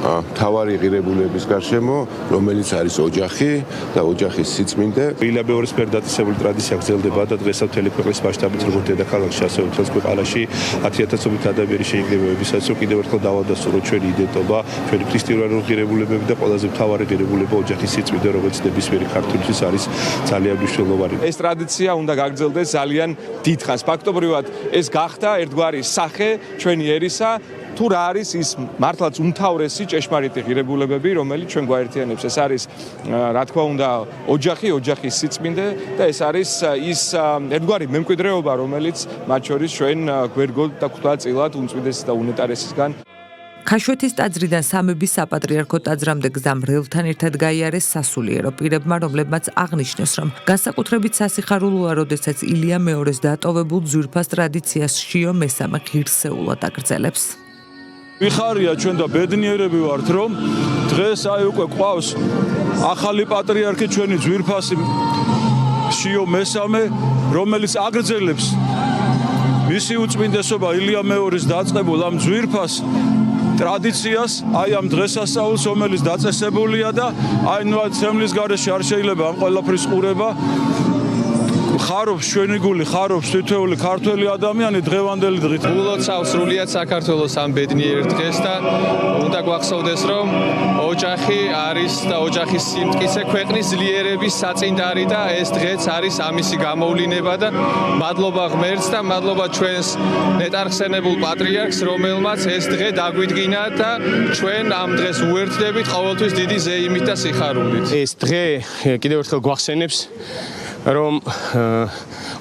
მთავარი ღირებულების გარშემო, რომელიც არის ოჯახი და ოჯახის სიწმინდე. ილია მეორის მიერ დაწესებული ტრადიცია გრძელდება და დღესაც მთელი ქვეყნის მასშტაბით როგორც დედაქალაქში, ასევე მთელ ქვეყანაში 10,000-ობით ადამიანი შეიკრიბება, ვისაც კიდევ ერთხელ დავადასტუროთ ჩვენი იდენტობა, ჩვენი ქრისტიანული ღირებულებები და ყველაზე მთავარი ღირებულება ოჯახის სიწმინდე, რომელიც ნებისმიერი ქართველთვის არის ძალიან მნიშვნელოვანი. ეს ტრადიცია უნდა გაგრძელდეს ძალიან დიდხანს. ფაქტობრივად ეს გახდა ერთგვარი სახე ჩვენი ერისა, თუ რა არის ის მართლაც უმთავრესი ჭეშმარიტი ღირებულებები, რომელიც ჩვენ გვაერთიანებს. ეს არის რა თქმა უნდა ოჯახი, ოჯახის სიწმინდე და ეს არის ის ერთგვარი მემკვიდრეობა, რომელიც მათ შორის ჩვენ გვერგოთ და გვთვალწილად უმწვიდესი და უნეტარესისგან. ქაშვეთის ტაძრიდან სამების საპატრიარქო ტაძრამდე გზა მრევლთან ერთად გაიარეს სასულიერო პირებმა, რომლებმაც აღნიშნეს, რომ განსაკუთრებით სასიხარულოა, როდესაც ილია მეორეს დატოვებულ ძვირფას ტრადიციას შიო მესამე ღირსეულად აგრძელებს. ვიხარია ჩვენ და ბედნიერები ვართ, რომ დღეს აი უკვე ყავს ახალი პატრიარქი ჩვენი ძვირფასი შიო მესამე, რომელიც აგრძელებს მისი უწმინდესობა ილია მეორის დაწყებულ ამ ძვირფას ტრადიციას, აი ამ დღესასწაულს, რომელიც დაწესებულია და აი ცემლის გარეშე არ შეიძლება ამ ყველაფრის ყურება. ხარობს ჩვენი გული, ხარობს თითოეული ქართველი ადამიანი დღევანდელი დღით. ულოცავს სრულიად საქართველოს ამ ბედნიერ დღეს და უნდა გვახსოვდეს, რომ ოჯახი არის და ოჯახის სიმტკიცე ქვეყნის ძლიერების საწინდარი და ეს დღეც არის ამისი გამოვლინება და მადლობა ღმერთს და მადლობა ჩვენს ნეტარხსენებულ პატრიარქს, რომელმაც ეს დღე დაგვიდგინა და ჩვენ ამ დღეს უერთდებით ყოველთვის დიდი ზეიმით და სიხარულით. ეს დღე კიდევ ერთხელ გვახსენებს, რომ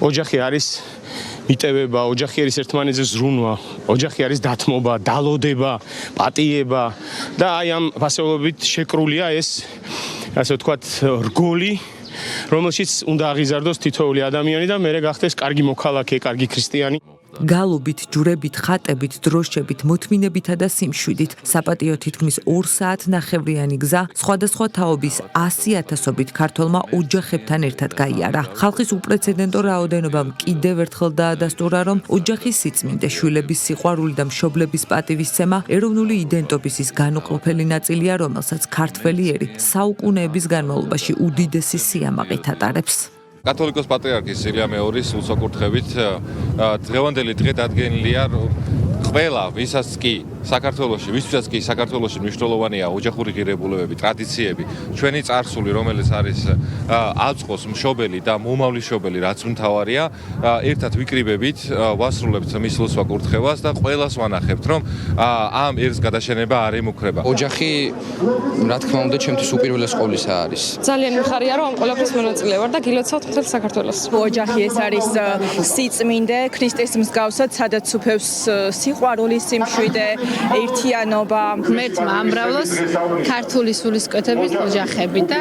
ოჯახი არის მიტევება, ოჯახი არის ერთმანეთზე ზრუნვა, ოჯახი არის დათმობა, დალოდება, პატიება და აი ამ ფასეულობით შეკრულია ეს, ასე ვთქვათ, რგოლი, რომელშიც უნდა აღიზარდოს თითოეული ადამიანი და მერე გახდეს კარგი მოქალაქე, კარგი ქრისტიანი. გალობით, ჯვრებით, ხატებით, დროშებით, მოთმინებითა და სიმშვიდით. საპატიო თითქმის 2 საათნახევრიანი გზა სხვადასხვა თაობის 100,000-ობით ქართველმა ოჯახებთან ერთად გაიარა. ხალხის უპრეცედენტო რაოდენობამ კიდევ ერთხელ დაადასტურა, რომ ოჯახის სიწმინდე, შვილების სიყვარული და მშობლების პატივისცემა ეროვნული იდენტობის განუყოფელი ნაწილია, რომელსაც ქართველი ერი საუკუნეების განმავლობაში უდიდესი სიამაყით ატარებს. კათოლიკოს პატრიარქის ილია მეორის უსაკურთხევით დღევანდელი დღე დადგენილია ყველა ვისაც კი ვისთვისაც კი საქართველოში მნიშვნელოვანია ოჯახური ღირებულებები, ტრადიციები, ჩვენი წარსული, რომელიც არის აწყოს მშობელი და მომავლის-მშობელი, რაც მთავარია, ერთად ვიკრიბებით, ვასრულებთ მის უსაკურთხევას და ყველას ვანახებთ, რომ ამ ერთს გადაშენება არ ემუქრება. ოჯახი, რა თქმა უნდა, ჩემთვის უპირველეს ყოვლისა არის. ძალიან მიხარია, რომ ამ ყველაფრის მონაწილე ვარ და გილოცავთ მთელ საქართველოს. ოჯახი ეს არის სიწმინდე, ქრისტეს მსგავსად, სადაც უფევს სიყვარული, სიმშვიდე, ერთიანობა. ღმერთმა ამრავლოს ქართული სულისკვეთების ოჯახები და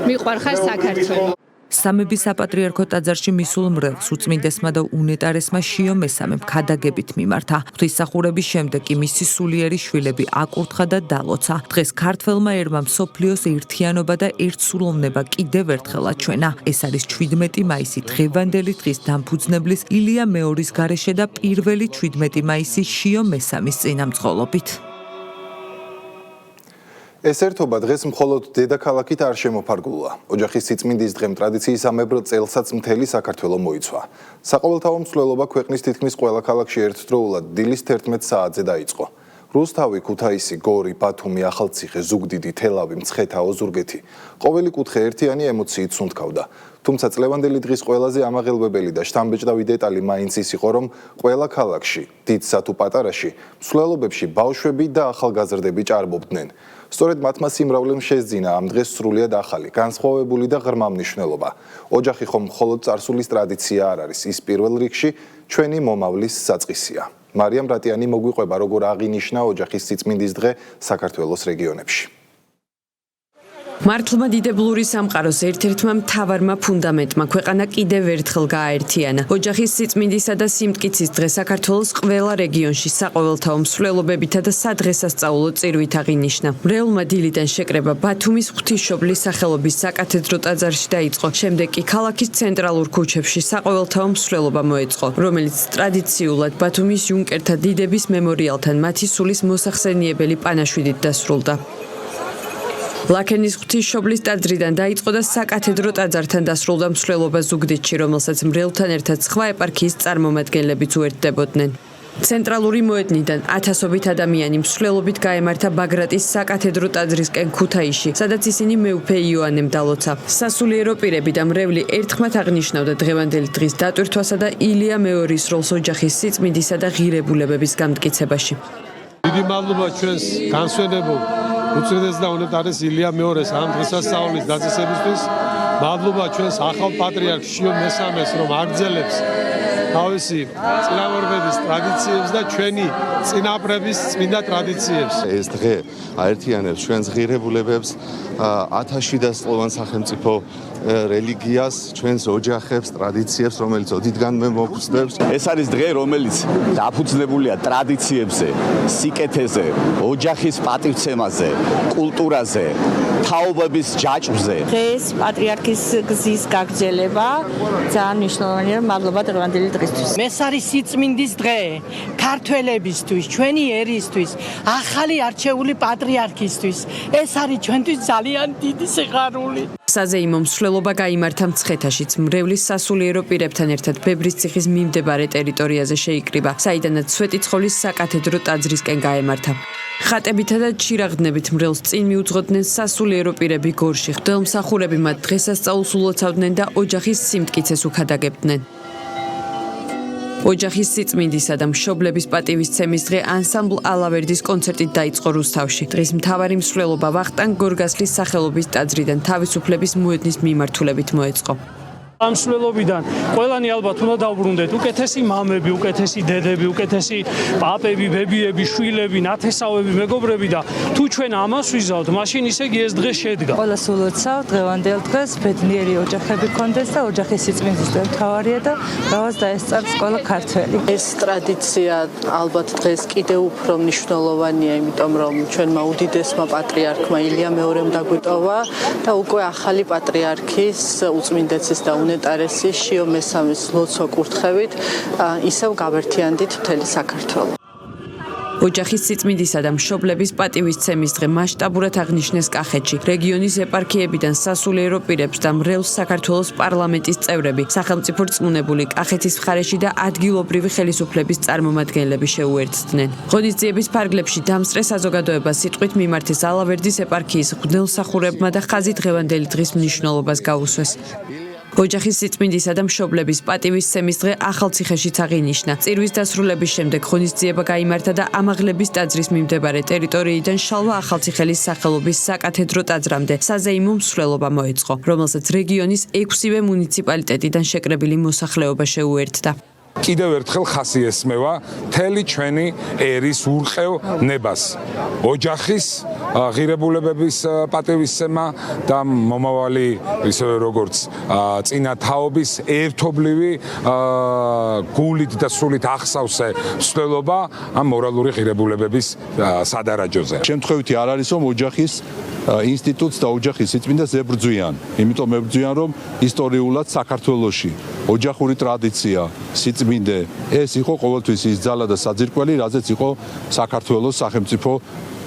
მიყვარხარ საქართველო. სამების საპატრიარქო ტაძარში მისულ მრევლს უწმინდესმა და უნეტარესმა შიო მესამემ ქადაგებით მიმართა. ღვთისმსახურების შემდეგ კი მისი სულიერი შვილები აკურთხა და დალოცა. დღეს ქართველმა ერმა მსოფლიოს ერთიანობა და ერთსულოვნება კიდევ ერთხელ აჩვენა. ეს არის 17 მაისი დღევანდელი დღის დამფუძნებლის ილია მეორის გარეშე და პირველი 17 მაისი შიო მესამის წინამძღოლობით. ეს ერთობა დღეს მხოლოდ დედაქალაქით არ შემოფარგულა. ოჯახის სიწმინდის დღემ ტრადიციისამებრ წელსაც მთელი საქართველო მოიცვა. საყოველთაო მსვლელობა ქვეყნის თითქმის ყველა ქალაქში ერთდროულად დილის 11 საათზე დაიწყო. რუსთავი, ქუთაისი, გორი, ბათუმი, ახალციხე, ზუგდიდი, თელავი, მცხეთა, ოზურგეთი. ყოველი კუთხე ერთიანი ემოციით სუნთქავდა. თუმცა წლევანდელი დღის ყველაზე ამაღელვებელი და შთამბეჭდავი დეტალი მაინც ის იყო, რომ ყველა ქალაქში, დიდსა თუ პატარაში, მსვლელობებში ბავშვები და ახალგაზრდები ჭარბობდნენ. სწორედ მათმა სიმრავლემ შესძინა ამ დღეს სრულიად ახალი, განსხვავებული და ღრმა მნიშვნელობა. ოჯახი ხომ მხოლოდ წარსულის ტრადიცია არ არის, ის პირველ რიგში ჩვენი მომავლის საწყისია. მარიამ რატიანი მოგვიყვება, როგორ აღინიშნა ოჯახის სიწმინდის დღე საქართველოს რეგიონებში. მართლმა დიდებლური სამყაროს ერთ-ერთმა მთავარმა ფუნდამენტმა ქვეყანა კიდევ ერთხელ გააერთიანა. ოჯახის სიწმინდისა და სიმტკიცის დღე საქართველოს ყველა რეგიონში საყოველთაო მსვლელობებითა და სადღესასწაულო წირვით აღინიშნა. მრევლმა დილიდან შეკრება ბათუმის ღვთისმშობლის სახელობის საკათედრო ტაძარში დაიწყო. შემდეგ კი ქალაქის ცენტრალურ ქუჩებში საყოველთაო მსვლელობა მოეწყო, რომელიც ტრადიციულად ბათუმის იუნკერთა დიდების მემორიალთან მათი სულის მოსახსენიებელი პანაშვიდით დასრულდა. ლაქენის ღვთისმშობლის ტაძრიდან დაიწყო და საკათედრო ტაძართან დასრულდა მსვლელობა ზუგდიდში, რომელსაც მრევლთან ერთად სხვა ეპარქიის წარმომადგენლებიც უერთდებოდნენ. ცენტრალური მოედნიდან ათასობით ადამიანი მსვლელობით გაემართა ბაგრატის საკათედრო ტაძრისკენ ქუთაისში, სადაც ისინი მეუფე იოანემ დალოცა. სასულიერო პირები და მრევლი ერთხმად აღნიშნავდა დღევანდელი დღის დატვირთვასა და ილია მეორის როლს ოჯახის სიწმინდისა და ღირებულებების გამტკიცებაში. დიდი მადლობა ჩვენს განსვენებულ უწმიდეს და უნეტარეს ილია მეორეს ამ დღესასწაულის დაწესებისთვის. მადლობა ჩვენს ახალ პატრიარქ შიო მესამეს, რომ აგრძელებს თავისი წინამორბედის ტრადიციებს და ჩვენი წინაპრების წმინდა ტრადიციებს. ეს დღე აერთიანებს ჩვენს ღირებულებებს, ათასში დასწლოვან სახელმწიფო რელიგიას, ჩვენს ოჯახებს, ტრადიციებს, რომელიც ოდითგანვე მოგვწევს. ეს არის დღე, რომელიც დაფუძნებულია ტრადიციებზე, სიკეთეზე, ოჯახის პატივცემაზე, კულტურაზე, თაობების ჯაჭვზე. დღეს პატრიარქის გზის გაგრძელება ძალიან მნიშვნელოვანია. მადლობა დღევანდელი დღისთვის. ეს არის სიწმინდის დღე ქართველებისთვის, ჩვენი ერისთვის, ახალი არჩეული პატრიარქისთვის. ეს არის ჩვენთვის ძალიან დიდი სიხარული. საზეიმო მსვლელობა გაიმართა მცხეთაშიც. მრევლის სასულიერო პირებთან ერთად ბებრის ციხის მიმდებარე ტერიტორიაზე შეიკრიბა, საიდანაც სვეტიცხოვლის საკათედრო ტაძრისკენ გაემართა. ხატებითა და ჩირაღდნებით მრევლს წინ მიუძღოდნენ სასულიერო პირები გორში. ღვთელმსახურები მათ დღესასწაულს ულოცავდნენ და ოჯახის სიმტკიცეს უქადაგებდნენ. ოჯახის სიწმინდისა და მშობლების პატივისცემის დღე ანსამბლ ალავერდის კონცერტით დაიწყო რუსთავში. დღის მთავარი მსვლელობა ვახტანგ გორგასლის სახელობის ტაძრიდან თავისუფლების მოედნის მიმართულებით მოეწყო. ამსვლელობიდან ყველანი ალბათ უნდა დავბრუნდეთ უკეთესი მამები, უკეთესი დედები, უკეთესი პაპები, ბებიები, შვილები, ნათესავები, მეგობრები და თუ ჩვენ ამას ვიზავთ, მაშინ ისე იგი ეს დღე შედგა. ყველა სულ ოცავ დღევანდელ დღეს ბედნიერი ოჯახები გქონდეს და ოჯახის სიწმინდის დღე მთავარია და გავას დაესწარს ყველა ქართველი. ეს ტრადიცია ალბათ დღეს კიდევ უფრო მნიშვნელოვანია, იმიტომ რომ ჩვენმა უდიდესმა პატრიარქმა ილია მეორემ დაგვიტოვა და უკვე ახალი პატრიარქის უწმინდესის და უნეტარესი შიო მესამის ლოცვა კურთხევით ისევ გავერთიანდით მთელი საქართველო. ოჯახის სიწმინდისა და მშობლების პატივისცემის დღე მასშტაბურად აღნიშნეს კახეთში. რეგიონის ეპარქიებიდან სასულიერო პირებს და მრევლს საქართველოს პარლამენტის წევრები, სახელმწიფო რწმუნებული, კახეთის მხარეში და ადგილობრივი ხელისუფლების წარმომადგენლები შეუერთდნენ. ღონისძიების ფარგლებში დამსწრე საზოგადოებას სიტყვით მიმართეს ალავერდის ეპარქიის ღვთისმსახურებმა და ხაზი დღევანდელი დღის მნიშვნელობას გაუსვეს. ოჯახის სიწმინდისა და მშობლების პატივისცემის დღე ახალციხეშიც აღინიშნა. წირვის დასრულების შემდეგ ღონისძიება გაიმართა და ამაღლების ტაძრის მიმდებარე ტერიტორიიდან შალვა ახალციხელის სახელობის საკათედრო ტაძრამდე საზეიმო მსვლელობა მოეწყო, რომელსაც რეგიონის 6-ვე მუნიციპალიტეტიდან შეკრებილი მოსახლეობა შეუერთდა. კიდევ ერთხელ ხასი ესმევა მთელი ჩვენი ერის ურყევ ნებას. ოჯახის ღირებულებების პატივისცემა და მომავალი ისევე როგორც წინა თაობის ერთობლივი გულით და სულით ახსავსე მსვლელობა ამ მორალური ღირებულებების სადარაჯოზე. შემთხვევითი არ არის რომ ოჯახის ინსტიტუტს და ოჯახის სიწმინდეს ებრძვიან. იმიტომ ებრძვიან რომ ისტორიულად საქართველოში ოჯახური ტრადიცია, სიწმინდე ეს იყო ყოველთვის ის ძალა და საძირკველი, რაზეც იყო საქართველოს სახელმწიფო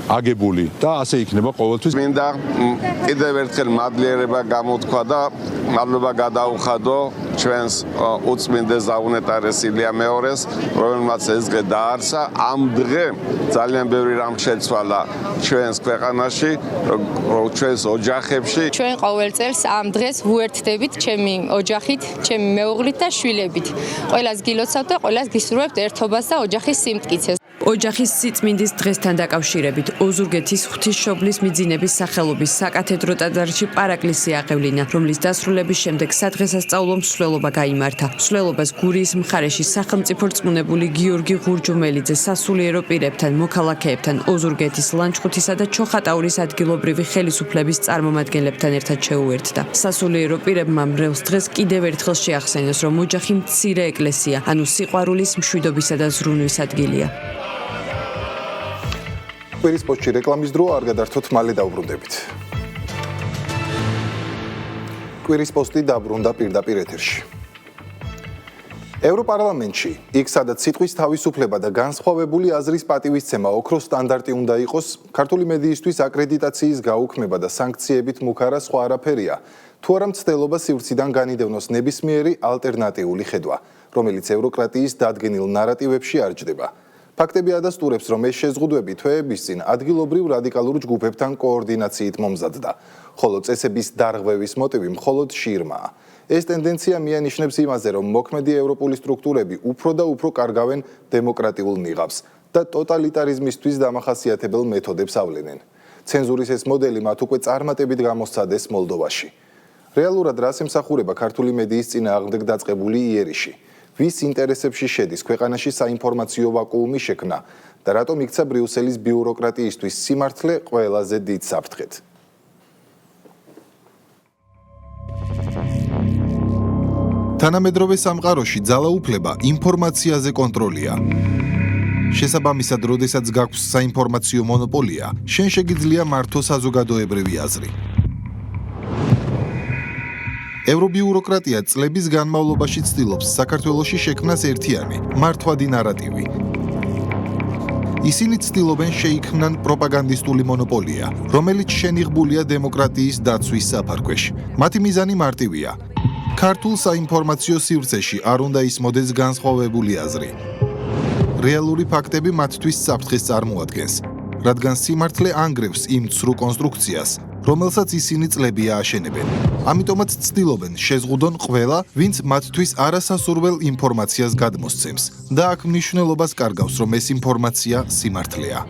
აგებული და ასე იქნება ყოველთვის. მინდა კიდევ ერთხელ მადლიერება გამოთქვა და მადლობა გადაუხადო ჩვენს უწმინდეს და უნეტარეს ილია მეორეს, რომელმაც ეს დღე დაარსა. ამ დღე ძალიან ბევრი რამ შეცვალა ჩვენს ქვეყანაში, ჩვენს ოჯახებში. ჩვენ ყოველ წელს ამ დღეს ვუერთდებით ჩემი ოჯახით, ჩემი მეუღლით და შვილებით. ყველას გილოცავთ და ყველას გისურვებთ ერთობას და ოჯახის სიმტკიცეს. ოჯახის სიწმინდის დღესთან დაკავშირებით ოზურგეთის ღვთისმშობლის მიძინების სახელობის საკათედრო ტაძარში პარაკლისი აღევლინა, რომლის დასრულების შემდეგ სადღესასწაულო მსვლელობა გაიმართა. მსვლელობას გურიის მხარეში სახელმწიფო რწმუნებული გიორგი ღურჯუმელიძე სასულიერო პირებთან, მოქალაქეებთან, ოზურგეთის, ლანჩხუთისა და ჩოხატაურის ადგილობრივი ხელისუფლების წარმომადგენლებთან ერთად შეუერთდა. სასულიერო პირებმა მრევლს დღეს კიდევ ერთხელ შეახსენეს, რომ ოჯახი მცირე ეკლესია, ანუ სიყვარულის, მშვიდობისა და ზრუნვის ადგილია. კვირის პოსტში რეკლამის დრო არ გადართოთ, მალე დავბრუნდებით. კვირის პოსტი დაბრუნდა პირდაპირ ეთერში. ევროპარლამენტში, იქ სადაც სიტყვის თავისუფლება და განსხვავებული აზრის პატივისცემა ოქროს სტანდარტი უნდა იყოს, ქართული მედიისთვის აკრედიტაციის გაუქმება და სანქციებით მუქარა სხვა არაფერია. თუ არა მცდელობა სივრციდან განიდევნოს ნებისმიერი ალტერნატიული ხედვა, რომელიც ევროკრატიის დადგენილ ნარატივებში არ ჯდება. ფაქტები ადასტურებს, რომ ეს შეზღუდვები თვეების წინ ადგილობრივ რადიკალურ ჯგუფებთან კოორდინაციით მომზადდა, ხოლო წესების დარღვევის მოტივი მხოლოდ შირმაა. ეს ტენდენცია მიანიშნებს იმაზე, რომ მოქმედი ევროპული სტრუქტურები უფრო და უფრო კარგავენ დემოკრატიულ ნიღაბს და ტოტალიტარიზმისთვის დამახასიათებელ მეთოდებს ავლენენ. ცენზურის ეს მოდელი მათ უკვე წარმატებით გამოსცადეს მოლდოვაში. რეალურად რას ემსახურება ქართული მედიის წინააღმდეგ დაწყებული იერიში? ვის ინტერესებში შედის ქვეყანაში საინფორმაციო ვაკუუმი შექმნა და რატომ იქცა ბრიუსელის ბიუროკრატიისთვის სიმართლე ყველაზე დიდ საფრთხედ? თანამედროვე სამყაროში ძალაუფლება ინფორმაციაზე კონტროლია. შესაბამისად, როდესაც გაქვს საინფორმაციო მონოპოლია, შენ შეგიძლია მართო საზოგადოებრივი აზრი. ევრობიუროკრატია წლების განმავლობაში ცდილობს საქართველოში შექმნას ერთიანი, მართვადი ნარატივი. ისინი ცდილობენ შეიქმნან პროპაგანდისტული მონოპოლია, რომელიც შენიღბულია დემოკრატიის დაცვის საფარქვეში. მათი მიზანი მარტივია. ქართულ საინფორმაციო სივრცეში არ უნდა ისმოდეს განსხვავებული აზრი. რეალური ფაქტები მათთვის საფრთხეს წარმოადგენს, რადგან სიმართლე ანგრევს იმ ცრუ კონსტრუქციას, რომელსაც ისინი წლებია აშენებენ. ამიტომაც ცდილობენ შეზღუდონ ყველა, ვინც მათთვის არასასურველ ინფორმაციას გადმოსცემს და აქ მნიშვნელობას კარგავს, რომ ეს ინფორმაცია სიმართლეა.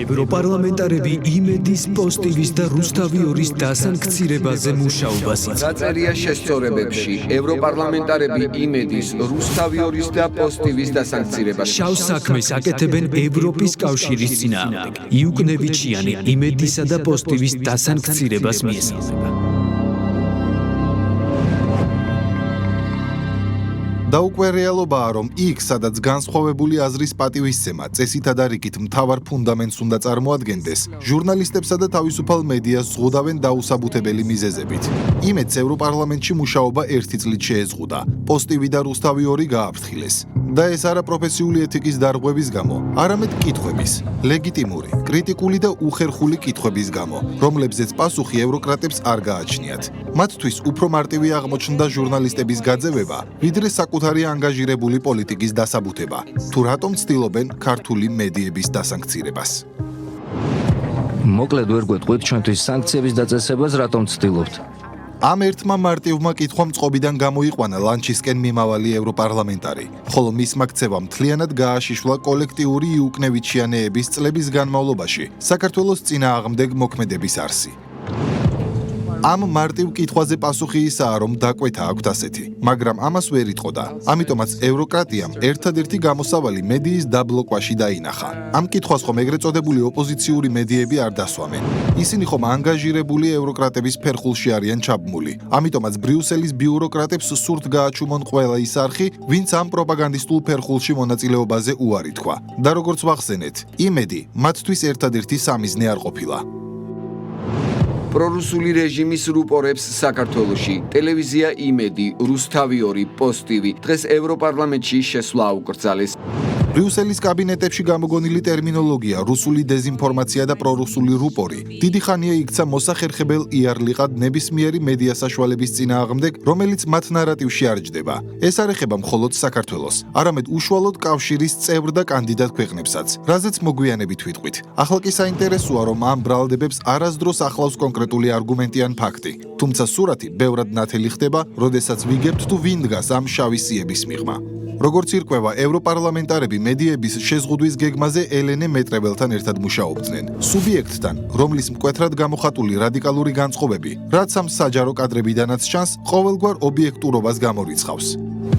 ევროპარლამენტარები იმედის, პოსტივის და რუსთავიორის დასანქცირებაზე მუშაობას იწვევენ. დაწერია შესწორებებში ევროპარლამენტარები იმედის, რუსთავიორის და პოსტივის დასანქცირებაზე. შავ საქმეს აკეთებენ ევროპის კავშირის წინააღმდეგ. იუკნევიჩიანი იმედისა და პოსტივის დასანქცირებას მიესალმება. და უკვე რეალობაა, რომ იქ, სადაც განსხვავებული აზრის პატივისცემა წესითა და რიგით მთავარ ფუნდამენტს უნდა წარმოადგენდეს, ჟურნალისტებსა და თავისუფალ მედიას ზღუდავენ დაუსაბუთებელი მიზეზებით. იმედს ევროპარლამენტში მუშაობა 1 წლით შეეზღუდა. პოსტივი და რუსთავიორი გააფრთხილეს. და ეს არა პროფესიული ეთიკის დარღვევის გამო, არამედ კითხვების, ლეგიტიმური, კრიტიკული და უხერხული კითხვების გამო, რომლებზეც პასუხი ევროკრატებს არ გააჩნიათ. მათთვის უფრო მარტივი აღმოჩნდა ჟურნალისტების გაძევება, ვიდრე საკუთარი ანგაჟირებული პოლიტიკის დასაბუთება. თუ რატომ ცდილობენ ქართული მედიების დასანქცირებას? მოკლედ ვერ გვეტყვით ჩვენთვის სანქციების დაწესებას რატომ ცდილობთ? ამ ერთმა მარტივმა კითხვამ წყობიდან გამოიყვანა ლანჩისკენ მიმავალი ევროპარლამენტარი, ხოლო მისმა ქცევამ მთლიანად გააშიშვლა კოლექტიური იუკნევიჩიანეების წლების განმავლობაში საქართველოს წინააღმდეგ მოქმედების არსი. ამ მარტივ კითხვაზე პასუხი ისაა, რომ დაკვეთა აქვთ ასეთი, მაგრამ ამას ვერ იტყოდა. ამიტომაც ევროკრატიამ ერთადერთი გამოსავალი მედიის დაბლოკვაში დაინახა. ამ კითხვას ხომ ეგრეთ წოდებული ოპოზიციური მედიები არ დასვამენ. ისინი ხომ ანგაჟირებული ევროკრატების ფერხულში არიან ჩაბმული. ამიტომაც ბრიუსელის ბიუროკრატებს სურთ გააჩუმონ ყველა ის არხი, ვინც ამ პროპაგანდისტულ ფერხულში მონაწილეობაზე უარი თქვა. და როგორც ვახსენეთ, იმედი მათთვის ერთადერთი სამიზნე არ ყოფილა. პრორუსული რეჟიმის რუპორებს საქართველოში ტელევიზია იმედი, რუსთავიორი, პოსტივი დღეს ევროპარლამენტში შესვლა აუკრძალეს. ბრიუსელის კაბინეტებში გამოგონილი ტერმინოლოგია, რუსული დეზინფორმაცია და პრორუსული რუპორი დიდი ხანია იქცა მოსახერხებელ იარლიყად ნებისმიერი მედია საშუალების წინააღმდეგ, რომელიც მათ ნარატივში არ ჯდება. ეს არ ეხება მხოლოდ საქართველოს, არამედ უშუალოდ კავშირის წევრ და კანდიდატ ქვეყნებსაც, რაზეც მოგვიანებით ვიტყვით. ახლა კი საინტერესოა, რომ ამ ბრალდებებს არასდროს ახლავს კონკრეტული არგუმენტი ან ფაქტი. თუმცა სურათი ბევრად ნათელი ხდება, როდესაც ვიგებთ თუ ვინ დგას ამ შავი სიების მიღმა. როგორც ირკვევა, ევროპარლამენტარები მედიების შეზღუდვის გეგმაზე ელენე მეტრებელთან ერთად მუშაობდნენ. სუბიექტთან, რომლის მკვეთრად გამოხატული რადიკალური განწყობები, რაც ამ საჯარო კადრებიდანაც ჩანს, ყოველგვარ ობიექტურობას გამორიცხავს.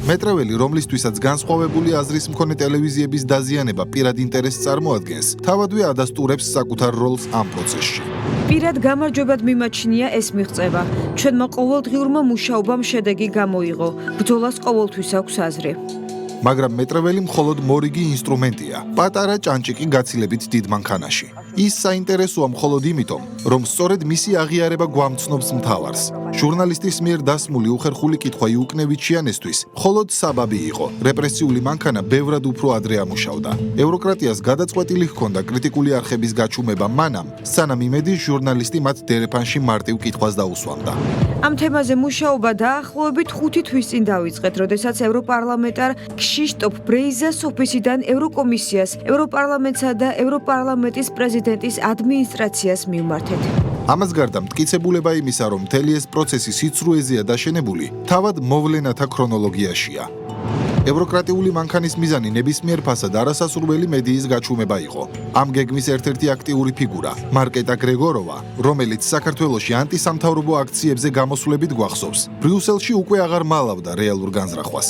მეტრეველი, რომლისთვისაც განსხვავებული აზრის მქონე ტელევიზიების დაზიანება პირად ინტერესს წარმოადგენს, თავადვე ადასტურებს საკუთარ როლს ამ პროცესში. პირად გამარჯვებად მიმაჩნია ეს მიღწევა. ჩვენმა ყოველდღიურმა მუშაობამ შედეგი გამოიღო. ბრძოლას ყოველთვის აქვს აზრი. მაგრამ მეტრეველი მხოლოდ მორიგი ინსტრუმენტია, პატარა ჭანჭიკი გაცილებით დიდ მანქანაში. ის საინტერესოა მხოლოდ იმიტომ, რომ სწორედ მისი აღიარება გვამცნობს მთავარს. ჟურნალისტის მიერ დასმული უხერხული კითხვა იუკნევიჩიანესთვის მხოლოდ საბაბი იყო. რეპრესიული მანქანა ბევრად უფრო ადრე ამუშავდა. ევროკრატიას გადაწყვეტილი ჰქონდა კრიტიკული არხების გაჩუმება მანამ, სანამ იმედის ჟურნალისტი მათ დერეფანში მარტივ კითხვას დაუსვამდა. ამ თემაზე მუშაობა დაახლოებით 5 თვის წინ დავიწყეთ, როდესაც ევროპარლამენტარ ქშიშტოფ ბრეიზას ოფისიდან ევროკომისიას, ევროპარლამენტსა და ევროპარლამენტის პრეზიდენტის ადმინისტრაციას მივმართეთ. ამას გარდა მტკიცებულება იმისა, რომ მთელი ეს პროცესი სიცრუეზეა დაშენებული, თავად მოვლენათა ქრონოლოგიაშია. ევროკრატიული მანქანის მიზანი ნებისმიერ ფასად არასასურველი მედიის გაჩუმება იყო. ამ გეგმის ერთ-ერთი აქტიური ფიგურა, მარკეტა გრეგოროვა, რომელიც საქართველოში ანტისამთავრობო აქციებზე გამოსვლებით გვახსოვს, ბრიუსელში უკვე აღარ მალავდა რეალურ განზრახვას.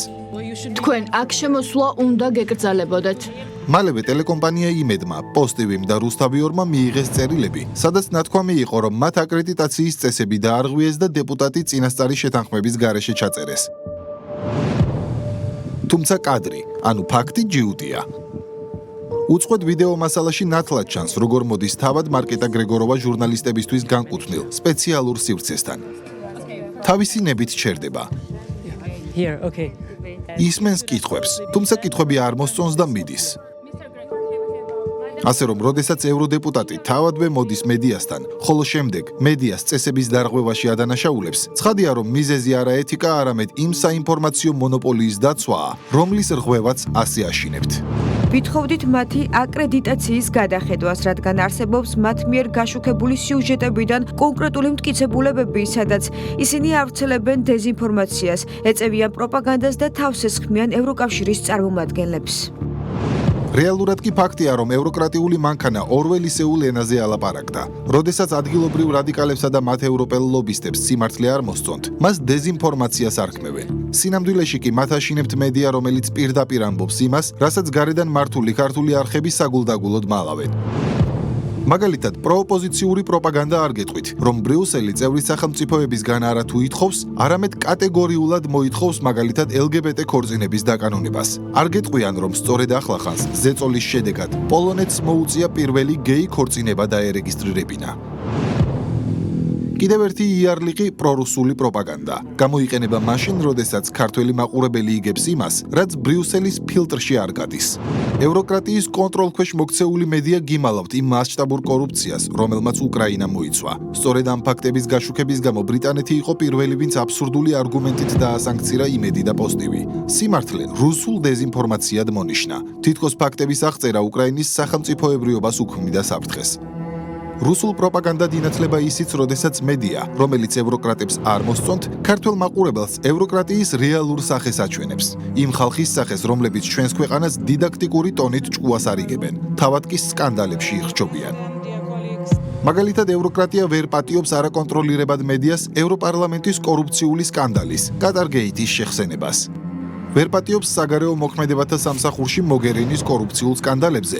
თქვენ აქ შემოსვლა უნდა გეკრძალებოდეთ. მალევე ტელეკომპანია იმედმა, პოსტივიმ და რუსთავიორმა მიიღეს წერილები, სადაც ნათქვამი იყო, რომ მათ აკრედიტაციის წესები დაარღვიეს და დეპუტატი წინასწარი შეთანხმების გარეშე ჩაწერეს. თუმცა კადრი, ანუ ფაქტი ჯიუტია. უწყვეტ ვიდეო მასალაში ნათლად ჩანს, როგორ მოდის თავად მარკეტა გრეგოროვა ჟურნალისტებისთვის განკუთვნილ სპეციალურ სივრცესთან. თავისი ნებით ჩერდება. ისმენს კითხვებს, თუმცა კითხვები არ მოსწონს და მიდის. ასე რომ, როდესაც ევროდეპუტატი თავადვე მოდის მედიასთან, ხოლო შემდეგ მედიას წესების დარღვევაში ადანაშაულებს, ცხადია, რომ მიზეზი არა ეთიკა, არამედ იმ საინფორმაციო მონოპოლიის დაცვაა, რომლის რღვევაც ასე აშინებთ. ვითხოვდით მათი აკრედიტაციის გადახედვას, რადგან არსებობს მათ მიერ გაშუქებული სიუჟეტებიდან კონკრეტული მტკიცებულებები, სადაც ისინი ავრცელებენ დეზინფორმაციას, ეწევიან პროპაგანდას და თავს ესხმიან ევროკავშირის წარმომადგენლებს. რეალურად კი ფაქტია, რომ ევროკრატიული მანქანა ორველისეულ ენაზე ალაპარაკდა. როდესაც ადგილობრივ რადიკალებსა და მათ ევროპელ ლობისტებს სიმართლე არ მოსწონთ, მას დეზინფორმაციას არქმევენ. სინამდვილეში კი მათ აშინებთ მედია, რომელიც პირდაპირ ამბობს იმას, რასაც გარედან მართული ქართული არხები საგულდაგულოდ მალავენ. მაგალითად, პროოპოზიციური პროპაგანდა არ გეტყვით, რომ ბრიუსელი წევრი სახელმწიფოებისგან არა თუ ითხოვს, არამედ კატეგორიულად მოითხოვს მაგალითად LGBT ქორწინების დაკანონებას. არ გეტყვიან, რომ სწორედ ახლახანს ზეწოლის შედეგად პოლონეთს მოუწია პირველი გეი ქორწინება დაერეგისტრირებინა. კიდევ ერთი იარლიყი პრორუსული პროპაგანდა. გამოიყენება მაშინ, როდესაც ქართველი მაყურებელი იგებს იმას, რაც ბრიუსელის ფილტრში არ გადის. ევროკრატიის კონტროლქვეშ მოქცეული მედია გიმალავთ იმ მასშტაბურ კორუფციას, რომელმაც უკრაინა მოიცვა. სწორედ ამ ფაქტების გაშუქების გამო ბრიტანეთი იყო პირველი, ვინც აბსურდული არგუმენტით დაასანქცირა იმედი და პოსტივი. სიმართლე რუსულ დეზინფორმაციად მონიშნა. თითქოს ფაქტების აღწერა უკრაინის სახელმწიფოებრიობას უქმნიდა საფრთხეს. რუსულ პროპაგანდად ინათლება ისიც, როდესაც მედია, რომელიც ევროკრატებს არ მოსწონთ, ქართველ მაყურებელს ევროკრატიის რეალურ სახეს აჩვენებს. იმ ხალხის სახეს, რომლებიც ჩვენს ქვეყანას დიდაქტიკური ტონით ჭკუას არიგებენ, თავად კი სკანდალებში იხჩობიან. მაგალითად, ევროკრატია ვერ პატიობს არაკონტროლირებად მედიას ევროპარლამენტის კორუფციული სკანდალის, კატარგეითის შეხსენებას. ვერ პატიობს საგარეო მოქმედებათა სამსახურში მოგერინის კორუფციულ სკანდალებზე,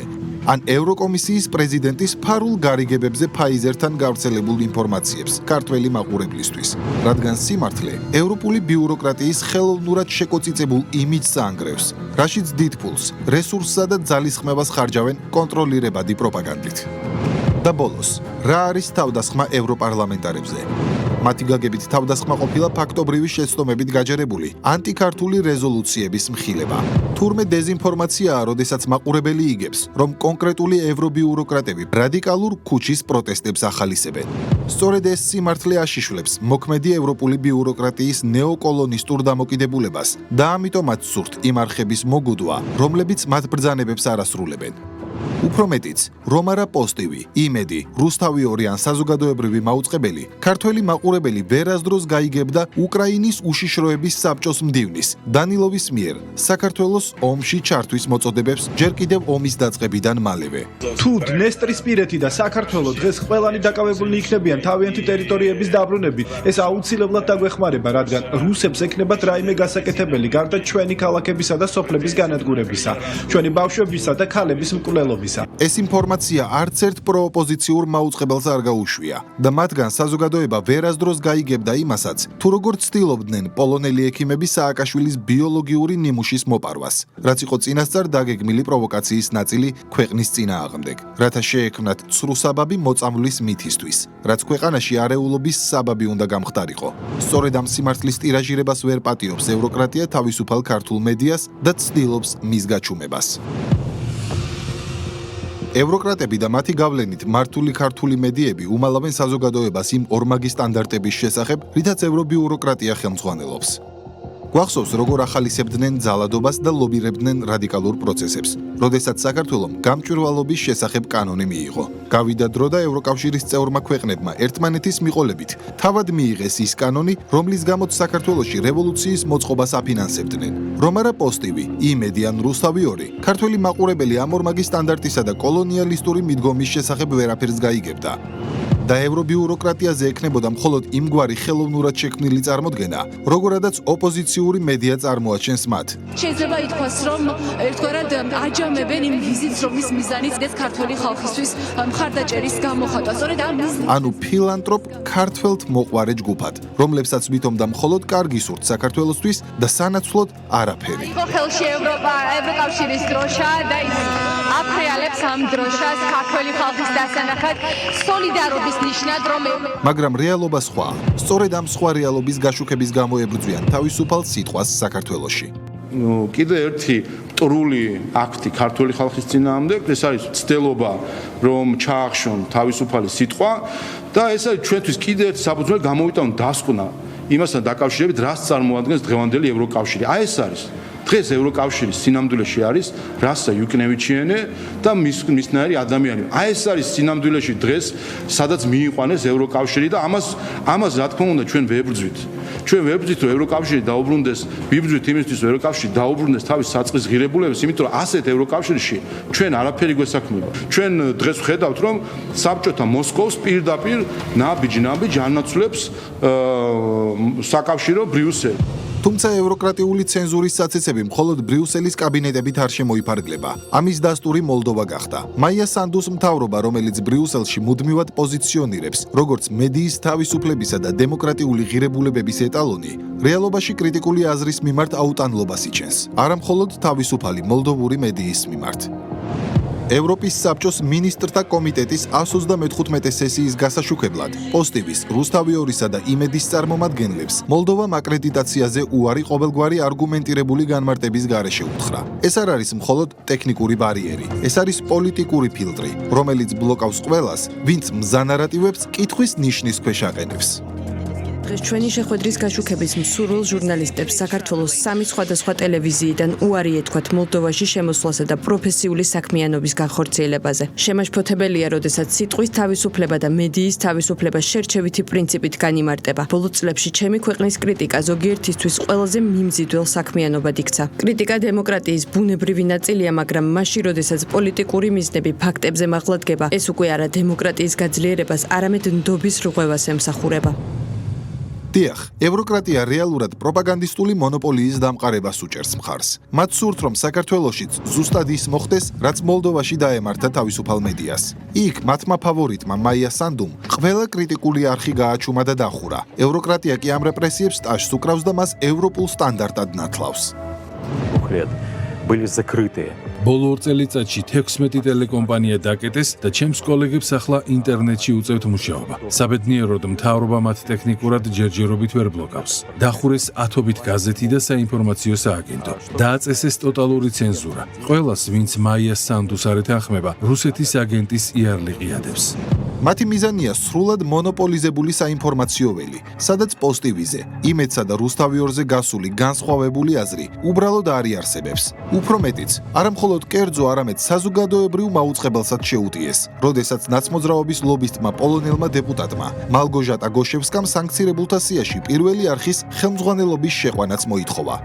ან ევროკომისიის პრეზიდენტის ფარულ გარიგებებზე ფაიზერთან გავრცელებულ ინფორმაციებს ქართველი მაყურებლისთვის, რადგან სიმართლე ევროპული ბიუროკრატიის ხელოვნურად შეკოწიწებულ იმიჯს აანგრევს, რაშიც დიდ ფულს, რესურსსა და ძალისხმევას ხარჯავენ კონტროლირებადი პროპაგანდით. და ბოლოს, რა არის თავდასხმა ევროპარლამენტარებზე? მათი გაგებით თავდასხმა ყოფილა ფაქტობრივი შეცდომებით გაჯერებული ანტიქართული რეზოლუციების მხილება. თურმე დეზინფორმაციაა, როდესაც მაყურებელი იგებს, რომ კონკრეტული ევრობიუროკრატები რადიკალურ ქუჩის პროტესტებს ახალისებენ. სწორედ ეს სიმართლე აშიშვლებს მოქმედი ევროპული ბიუროკრატიის ნეოკოლონისტურ დამოკიდებულებას და ამიტომაც სურთ იმ არხების მოგუდვა, რომლებიც მათ ბრძანებებს არ ასრულებენ. უფრო მეტიც, რომ არა პოსტივი, იმედი, რუსთავი ორი ან საზოგადოებრივი მაუწყებელი, ქართველი მაყურებელი ვერასდროს გაიგებდა უკრაინის უშიშროების საბჭოს მდივნის, დანილოვის მიერ, საქართველოს ომში ჩართვის მოწოდებებს ჯერ კიდევ ომის დაწყებიდან მალევე. თუ დნესტრისპირეთი და საქართველო დღეს ყველანი დაკავებულნი იქნებიან თავიანთი ტერიტორიების დაბრუნებით, ეს აუცილებლად დაგვეხმარება, რადგან რუსებს ექნებათ რაიმე გასაკეთებელი გარდა ჩვენი ქალაქებისა და სოფლების განადგურებისა, ჩვენი ბავშვებისა და ქალების მკვლელობისა. ეს ინფორმაცია არც ერთ პროოპოზიციურ მაუწყებელს არ გაუშვია და მათგან საზოგადოება ვერასდროს გაიგებდა იმასაც, თუ როგორ ცდილობდნენ პოლონელი ექიმები სააკაშვილის ბიოლოგიური ნიმუშის მოპარვას, რაც იყო წინასწარ დაგეგმილი პროვოკაციის ნაწილი ქვეყნის წინააღმდეგ, რათა შეექმნათ ცრუსაბაბი მოწამვლის მითისთვის, რაც ქვეყანაში არეულობის საბაბი უნდა გამხდარიყო. სწორედ ამ სიმართლის ტირაჟირებას ვერ პატიობს ევროკრატია თავისუფალ ქართულ მედიას და ცდილობს მის გაჩუმებას. ევროკრატები და მათი გავლენით მართული ქართული მედიები უმალავენ საზოგადოებას იმ ორმაგი სტანდარტების შესახებ, რითაც ევრობიუროკრატია ხელმძღვანელობს. გვახსოვს, როგორ ახალისებდნენ ძალადობას და ლობირებდნენ რადიკალურ პროცესებს, როდესაც საქართველომ გამჭვირვალობის შესახებ კანონი მიიღო. გავიდა დრო და ევროკავშირის წევრმა ქვეყნებმა ერთმანეთის მიყოლებით თავად მიიღეს ის კანონი, რომლის გამოც საქართველოში რევოლუციის მოწყობას აფინანსებდნენ. რომ არა პოსტივი, იმედი ან რუსთავი ორი, ქართველი მაყურებელი ამ ორმაგი სტანდარტისა და კოლონიალისტური მიდგომის შესახებ ვერაფერს გაიგებდა. და ევრობიუროკრატიაზე ექნებოდა მხოლოდ იმგვარი ხელოვნურად შექმნილი წარმოდგენა, როგორადაც ოპოზიციური მედია წარმოაჩენს მათ. შეიძლება ითქვას, რომ ერთგვარად აჯამებენ იმ ვიზიტს, რომლის მიზანიც ეს ქართული ხალხისთვის მხარდაჭერის გამოხატვა. სწორედ ამ ანუ ფილანტროპ ქართველთ მოყვარე ჯგუფად, რომლებსაც ვითომდა მხოლოდ კარგი სურთ საქართველოსთვის და სანაცვლოდ არაფერი. იყო ხელში ევროკავშირის დროშა და ის აფრიალებს ამ დროშას ქართველი ხალხის დასანახად სოლიდარობის ნიშნად, რომ მაგრამ რეალობა სხვა. სწორედ ამ სხვა რეალობის გაშუქების გამო ებრძვიან თავისუფალ სიტყვას საქართველოში. კიდე ერთი მტრული აქტი ქართული ხალხის წინააღმდეგ, ეს არის ცდილობა, რომ ჩაახშონ თავისუფალი სიტყვა და ეს არის ჩვენთვის კიდე ერთი საფუძველი გამოვიტანოთ დასკვნა იმასთან დაკავშირებით, რაც წარმოადგენს დღევანდელი ევროკავშირი. აი ეს არის დღეს ევროკავშირის სინამდვილეში არის რასა იუკნევიჩიანე და მისნაირი ადამიანი. აი ეს არის სინამდვილეში დღეს, სადაც მიიყვანეს ევროკავშირი და ამას რა თქმა უნდა ჩვენ ვებრძვით. ჩვენ ვებრძვით, რომ ევროკავშირი დაუბრუნდეს, ვიბრძვით იმისთვის, რომ ევროკავშირი დაუბრუნდეს თავის საწყის ღირებულებას, იმიტომ რომ ასეთ ევროკავშირში ჩვენ არაფერი გვესაქმება. ჩვენ დღეს ვხედავთ, რომ საბჭოთა მოსკოვს პირდაპირ ნაბიჯ ანაცვლებს საკავშირო ბრიუსელი. თუმცა ევროკრატიული ცენზურის საცეცები მხოლოდ ბრიუსელის კაბინეტებით არ შემოიფარგლება. ამის დასტური მოლდოვა გახდა. მაია სანდუს მთავრობა, რომელიც ბრიუსელში მუდმივად პოზიციონირებს, როგორც მედიის თავისუფლებისა და დემოკრატიული ღირებულებების ეტალონი, რეალობაში კრიტიკული აზრის მიმართ აუტანლობას იჩენს, არა მხოლოდ თავისუფალი მოლდოვური მედიის მიმართ. ევროპის საბჭოს მინისტრთა კომიტეტის 135 სესიის გასაშუქებლად პოსტივის, რუსთავიორისა და იმედის წარმომადგენლებს მოლდოვამ აკრედიტაციაზე უარი ყოველგვარი არგუმენტირებული განმარტების გარეშე უთხრა. ეს არ არის მხოლოდ ტექნიკური ბარიერი, ეს არის პოლიტიკური ფილტრი, რომელიც ბლოკავს ყველას, ვინც მზა ნარატივებს კითხვის ნიშნის ქვეშ აყენებს. დღეს ჩვენი შეხვედრის გაშუქების მსურველ ჟურნალისტებს საქართველოს სამი სხვადასხვა ტელევიზიიდან უარი ეთქვათ მოლდოვაში შემოსვლასა და პროფესიული საქმიანობის განხორციელებაზე. შემაშფოთებელია, როდესაც სიტყვის თავისუფლება და მედიის თავისუფლება შერჩევითი პრინციპით განიმარტება. ბოლო წლებში ჩემი ქვეყნის კრიტიკა ზოგიერთისთვის ყველაზე მიმზიდველ საქმიანობად იქცა. კრიტიკა დემოკრატიის ბუნებრივი ნაწილია, მაგრამ მაშინ, როდესაც პოლიტიკური მიზნები ფაქტებზე მაღლადგება, ეს უკვე არა დემოკრატიის გაძლიერებას, არამედ ნდობის რღვევას ემსახურება. დიახ, ევროკრატია რეალურად პროპაგანდისტული მონოპოლიის დამყარებას უჭერს მხარს. მათ სურთ, რომ საქართველოშიც ზუსტად ის მოხდეს, რაც მოლდოვაში დაემართა თავისუფალ მედიას. იქ მათმა ფავორიტმა მაია სანდუმ ყველა კრიტიკული არხი გააჩუმა და დახურა. ევროკრატია კი ამ რეპრესიებს ტაშს უკრავს და მას ევროპულ სტანდარტად ნათლავს. были закрыты. ბოლო 2 წელიწადში 16 ტელეკომპანია დაკეტეს და ჩემს კოლეგებს ახლა ინტერნეტში უწევთ მუშაობა. საბედნიეროდ მთავრობა მათ ტექნიკურად ჯერჯერობით ვერ ბლოკავს. დახურეს ათობით გაზეთი და საინფორმაციო სააგენტო. დააწესეს ტოტალური ცენზურა. ყველას, ვინც მაია სანდუს არ ეთანხმება, რუსეთის აგენტის იარლი ყიადებს. მათი მიზანია სრულად მონოპოლიზებული საინფორმაციო ველი, სადაც პოსტივიზე, იმედსა და რუსთავიორზე გასული განსხვავებული აზრი უბრალოდ არ იარსებებს. უფრო მეტიც, არა მხოლოდ კერძო, არამედ საზოგადოებრივ მაუწყებელსაც შეუტიეს, როდესაც ნაცმოძრაობის ლობისტმა პოლონელმა დეპუტატმა მალგოჟატა გოშევსკამ სანქცირებულთა სიაში პირველი არხის ხელმძღვანელობის შეყვანაც მოითხოვა.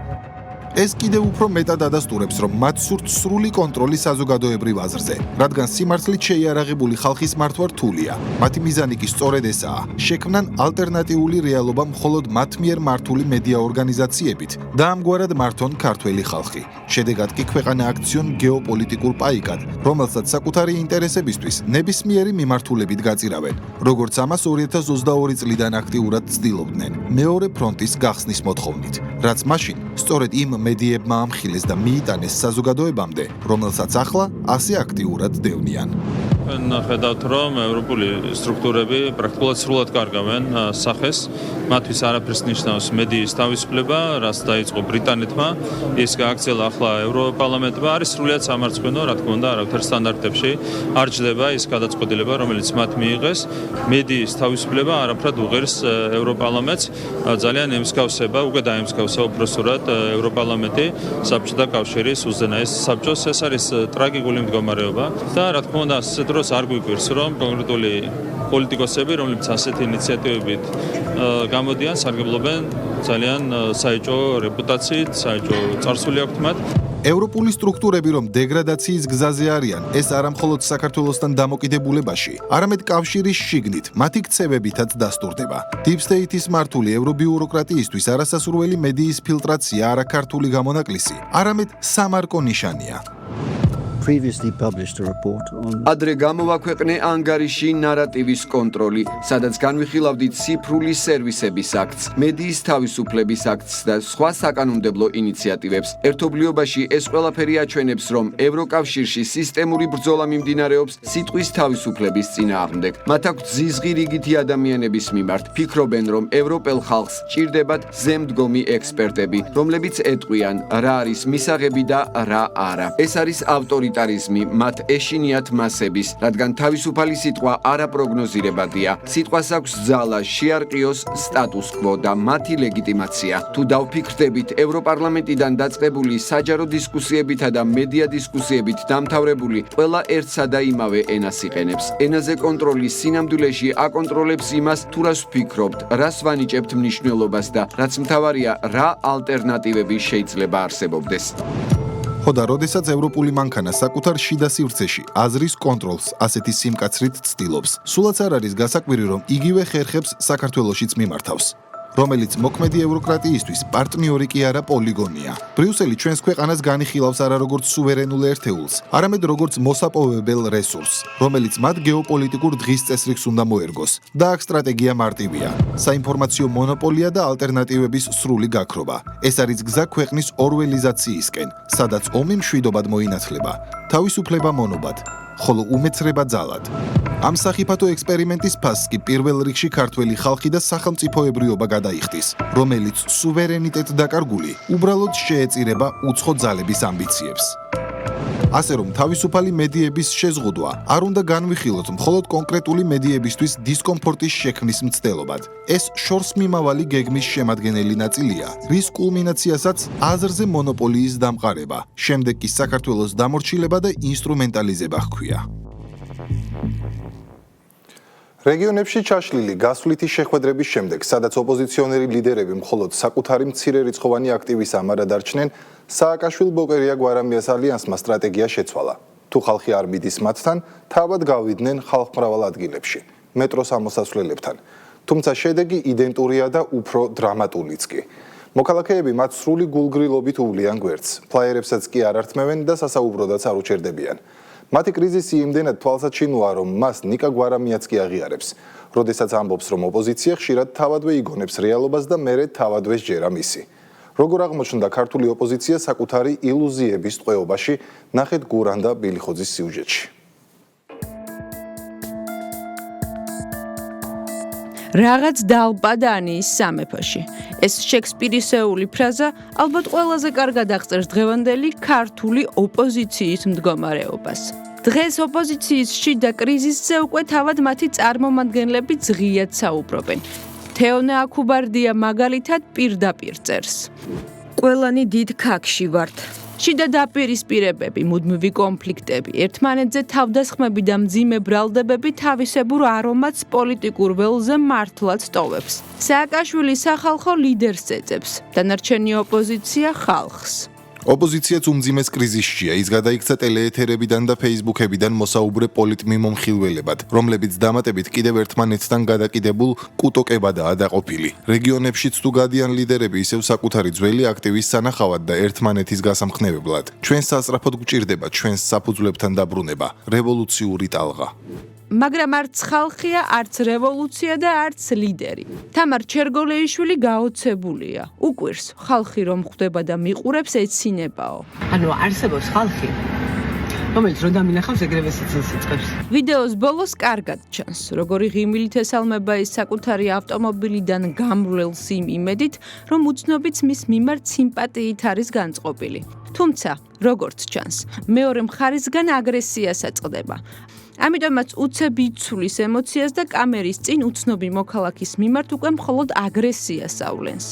ეს კიდევ უფრო მეტად ადასტურებს, რომ მათ სურთ სრული კონტროლი საზოგადოებრივ აზრზე, რადგან სიმართლით შეიარაღებული ხალხის მართვა რთულია. მათი მიზანი კი სწორედ ესაა, შექმნან ალტერნატიული რეალობა მხოლოდ მათ მიერ მართული მედია ორგანიზაციებით და ამგვარად მართონ ქართველი ხალხი. შედეგად კი ქვეყანა აქციონ გეოპოლიტიკურ პაიკად, რომელსაც საკუთარი ინტერესებისთვის ნებისმიერი მიმართულებით გაწირავენ, როგორც ამას 2022 წლიდან აქტიურად ცდილობდნენ, მეორე ფრონტის გახსნის მოთხოვნით, რაც მაშინ სწორედ იმ მედიებმა ამხილეს და მიიტანეს საზოგადოებამდე, რომელსაც ახლა ასე აქტიურად დევნიან. ხედავთ, რომ ევროპული სტრუქტურები პრაქტიკულად სრულად კარგავენ სახეს, მათთვის არაფერს ნიშნავს მედიის თავისუფლება, რაც დაიწყო ბრიტანეთმა, ის გააგრძელა ახლა ევროპარლამენტმა, არის სრულიად სამარცხვინო, რა თქმა უნდა, არავითარ სტანდარტებში არ ჯდება ის გადაწყვეტილება, რომელიც მათ მიიღეს. მედიის თავისუფლება არაფრად უღერს ევროპარლამენტს, ძალიან ემსგავსება, უკვე დაემსგავსა უბრალოდ ევროპარლამენტი საბჭოთა კავშირის უზენაეს საბჭოს. ეს არის ტრაგიკული მდგომარეობა და რა თქმა უნდა, დროს არ გვიგვირს, რომ კონკრეტული პოლიტიკოსები, რომლებიც ასეთი ინიციატივებით გამოდიან, სარგებლობენ ძალიან საეჭვო რეპუტაციით, საეჭვო წარსული აქვთ მათ. ევროპული სტრუქტურები, რომ დეგრადაციის გზაზე არიან, ეს არა მხოლოდ საქართველოსთან დამოკიდებულებაში, არამედ კავშირის შიგნით, მათი ქცევებითაც დასტურდება. Deep State-ის მართული ევრობიუროკრატიისთვის არასასურველი მედიის ფილტრაცია არა ქართული გამონაკლისი, არამედ სამარკო ნიშანია. ადრე გამოვაქვეყნე ანგარიში ნარატივის კონტროლი, სადაც განვიხილავდით ციფრული სერვისების აქტს, მედიის თავისუფლების აქტს და სხვა საკანონმდებლო ინიციატივებს. ერთობლიობაში ეს ყველაფერი აჩვენებს, რომ ევროკავშირში სისტემური ბრძოლა მიმდინარეობს სიტყვის თავისუფლების წინააღმდეგ. მათ აქვთ ზიზღი რიგითი ადამიანების მიმართ, ფიქრობენ, რომ ევროპელ ხალხს ჭირდებათ ზემდგომი ექსპერტები, რომლებიც ეტყვიან, რა არის მისაღები და რა არა. ეს არის ავტორიტეტი ავტორიტარიზმი მათ ეშინიათ მასების, რადგან თავისუფალი სიტყვა არაპროგნოზირებადია. სიტყვას აქვს ძალა შეარყიოს სტატუს-კვო და მათი ლეგიტიმაცია. თუ დავფიქრდებით, ევროპარლამენტიდან დაწყებული საჯარო დისკუსიებითა და მედია დისკუსიებით დამთავრებული, ყველა ერთსა და იმავე ენას იყენებს. ენაზე კონტროლი სინამდვილეში აკონტროლებს იმას, თუ რას ვფიქრობთ, რას ვანიჭებთ მნიშვნელობას და რაც მთავარია, რა ალტერნატივები შეიძლება არსებობდეს. ხოდა, როდესაც ევროპული მანქანა საკუთარ შიდა სივრცეში აზრის კონტროლს ასეთი სიმკაცრით ცდილობს, სულაც არ არის გასაკვირი, რომ იგივე ხერხებს საქართველოშიც მიმართავს, რომელიც მოქმედი ევროკრატიისთვის პარტნიორი კი არა პოლიგონია. ბრიუსელი ჩვენს ქვეყანას განიხილავს არა როგორც სუვერენულ ერთეულს, არამედ როგორც მოსაპოვებელ რესურსს, რომელიც მათ გეოპოლიტიკურ დღის წესრიგს უნდა მოერგოს და აქ სტრატეგია მარტივია: საინფორმაციო მონოპოლია და ალტერნატივების სრული გაქრობა. ეს არის გზა ქვეყნის ორველიზაციისკენ, სადაც ომი მშვიდობად მოინათლება, თავისუფლება მონობად, ხოლო უმეცრება ძალად. ამ სახიფათო ექსპერიმენტის ფასს კი პირველ რიგში ქართველი ხალხი და სახელმწიფოებრიობა გადაიხდის, რომელიც სუვერენიტეტ დაკარგული უბრალოდ შეეწირება უცხო ძალების ამბიციებს. ასე რომ თავისუფალი მედიების შეზღუდვა არ უნდა განვიხილოთ მხოლოდ კონკრეტული მედიებისთვის დისკომფორტის შექმნის მცდელობად. ეს შორსმიმავალი გეგმის შემადგენელი ნაწილია, რის კულმინაციასაც აზრზე მონოპოლიის დამყარება, შემდეგ კი საქართველოს დამორჩილება და ინსტრუმენტალიზება ჰქვია. რეგიონებში ჩაშლილი გასვლითი შეხვედრების შემდეგ, სადაც ოპოზიციონერი ლიდერები მხოლოდ საკუთარი მცირერიცხოვანი აქტივისამარა დარჩნენ, სააკაშვილ-ბოკერია გვარამიას ალიანსმა სტრატეგია შეცვალა. თუ ხალხი არ მიდის მათთან, თავად გავიდნენ ხალხმრავალ ადგილებში, მეტროს ამოსასვლელებთან. თუმცა შედეგი იდენტურია და უფრო დრამატულიც კი. მოქალაქეები მათ სრული გულგრილობით უვლიან გვერდს, ფლაიერებსაც კი არ ართმევენ და სასაუბროდაც არ უჩერდებიან. მათი კრიზისი იმდენად თვალსაჩინოა, რომ მას ნიკა გვარამიაც კი აღიარებს, როდესაც ამბობს, რომ ოპოზიცია ხშირად თავადვე იგონებს რეალობას და მერე თავადვე სჯერა მისი. როგორ აღმოჩნდა ქართული ოპოზიცია საკუთარი ილუზიების ტყვეობაში, ნახეთ გურან და ბილიხოძის სიუჟეტში. რაღაც დალბა დანიის სამეფოში. ეს შექსპირისეული ფრაზა ალბათ ყველაზე კარგად აღწერს დღევანდელი ქართული ოპოზიციის მდგომარეობას. დღეს ოპოზიციის შიდა კრიზისზე უკვე თავად მათი წარმომადგენლები ღიად საუბრობენ. თეონა აქუბარდია მაგალითად პირდაპირ წერს. ყველანი დიდ ქაქში ვართ. შიდა დაპირისპირებები, მუდმივი კონფლიქტები, ერთმანეთზე თავდასხმები და მძიმე ბრალდებები თავისებურ არომატს პოლიტიკურ ველზე მართლაც ტოვებს. სააკაშვილი სახალხო ლიდერს ეძებს, დანარჩენი ოპოზიცია ხალხს. ოპოზიციაც უმძიმეს კრიზისშია, ის გადაიქცა ტელეეთერებიდან და ფეისბუქებიდან მოსაუბრე პოლიტმიმომხილველებად, რომლებიც დამატებით კიდევ ერთმანეთთან გადაკიდებულ კუტოკებადაა დაყოფილი. რეგიონებშიც თუ გადიან ლიდერები ისევ საკუთარი ძველი აქტივის სანახავად და ერთმანეთის გასამხნევებლად. ჩვენს სასწრაფოდ გვჭირდება ჩვენს საფუძვლებთან დაბრუნება, რევოლუციური ტალღა. მაგრამ არც ხალხია, არც რევოლუცია და არც ლიდერი. თამარ ჩერგოლეიშვილი გაოცებულია. უკვირს, ხალხი რომ ხვდება და მიყურებს ეცინებაო. ანუ არსებობს ხალხი, რომელიც რო დამინახავს ეგრევე სიცილს იწყებს. ვიდეოს ბოლოს კარგად ჩანს, როგორი ღიმილით ესალმება ის საკუთარი ავტომობილიდან გამრვლელს იმ იმედით, რომ უცნობიც მის მიმართ სიმპათიით არის განწყობილი. თუმცა, როგორც ჩანს, მეორე მხარისგან აგრესიას აწყდება. ამიტომაც უცებ იცulis ემოციას და კამერის წინ უცნობი მოქალაქის მიმართ უკვე მხოლოდ აგრესიას ავლენს.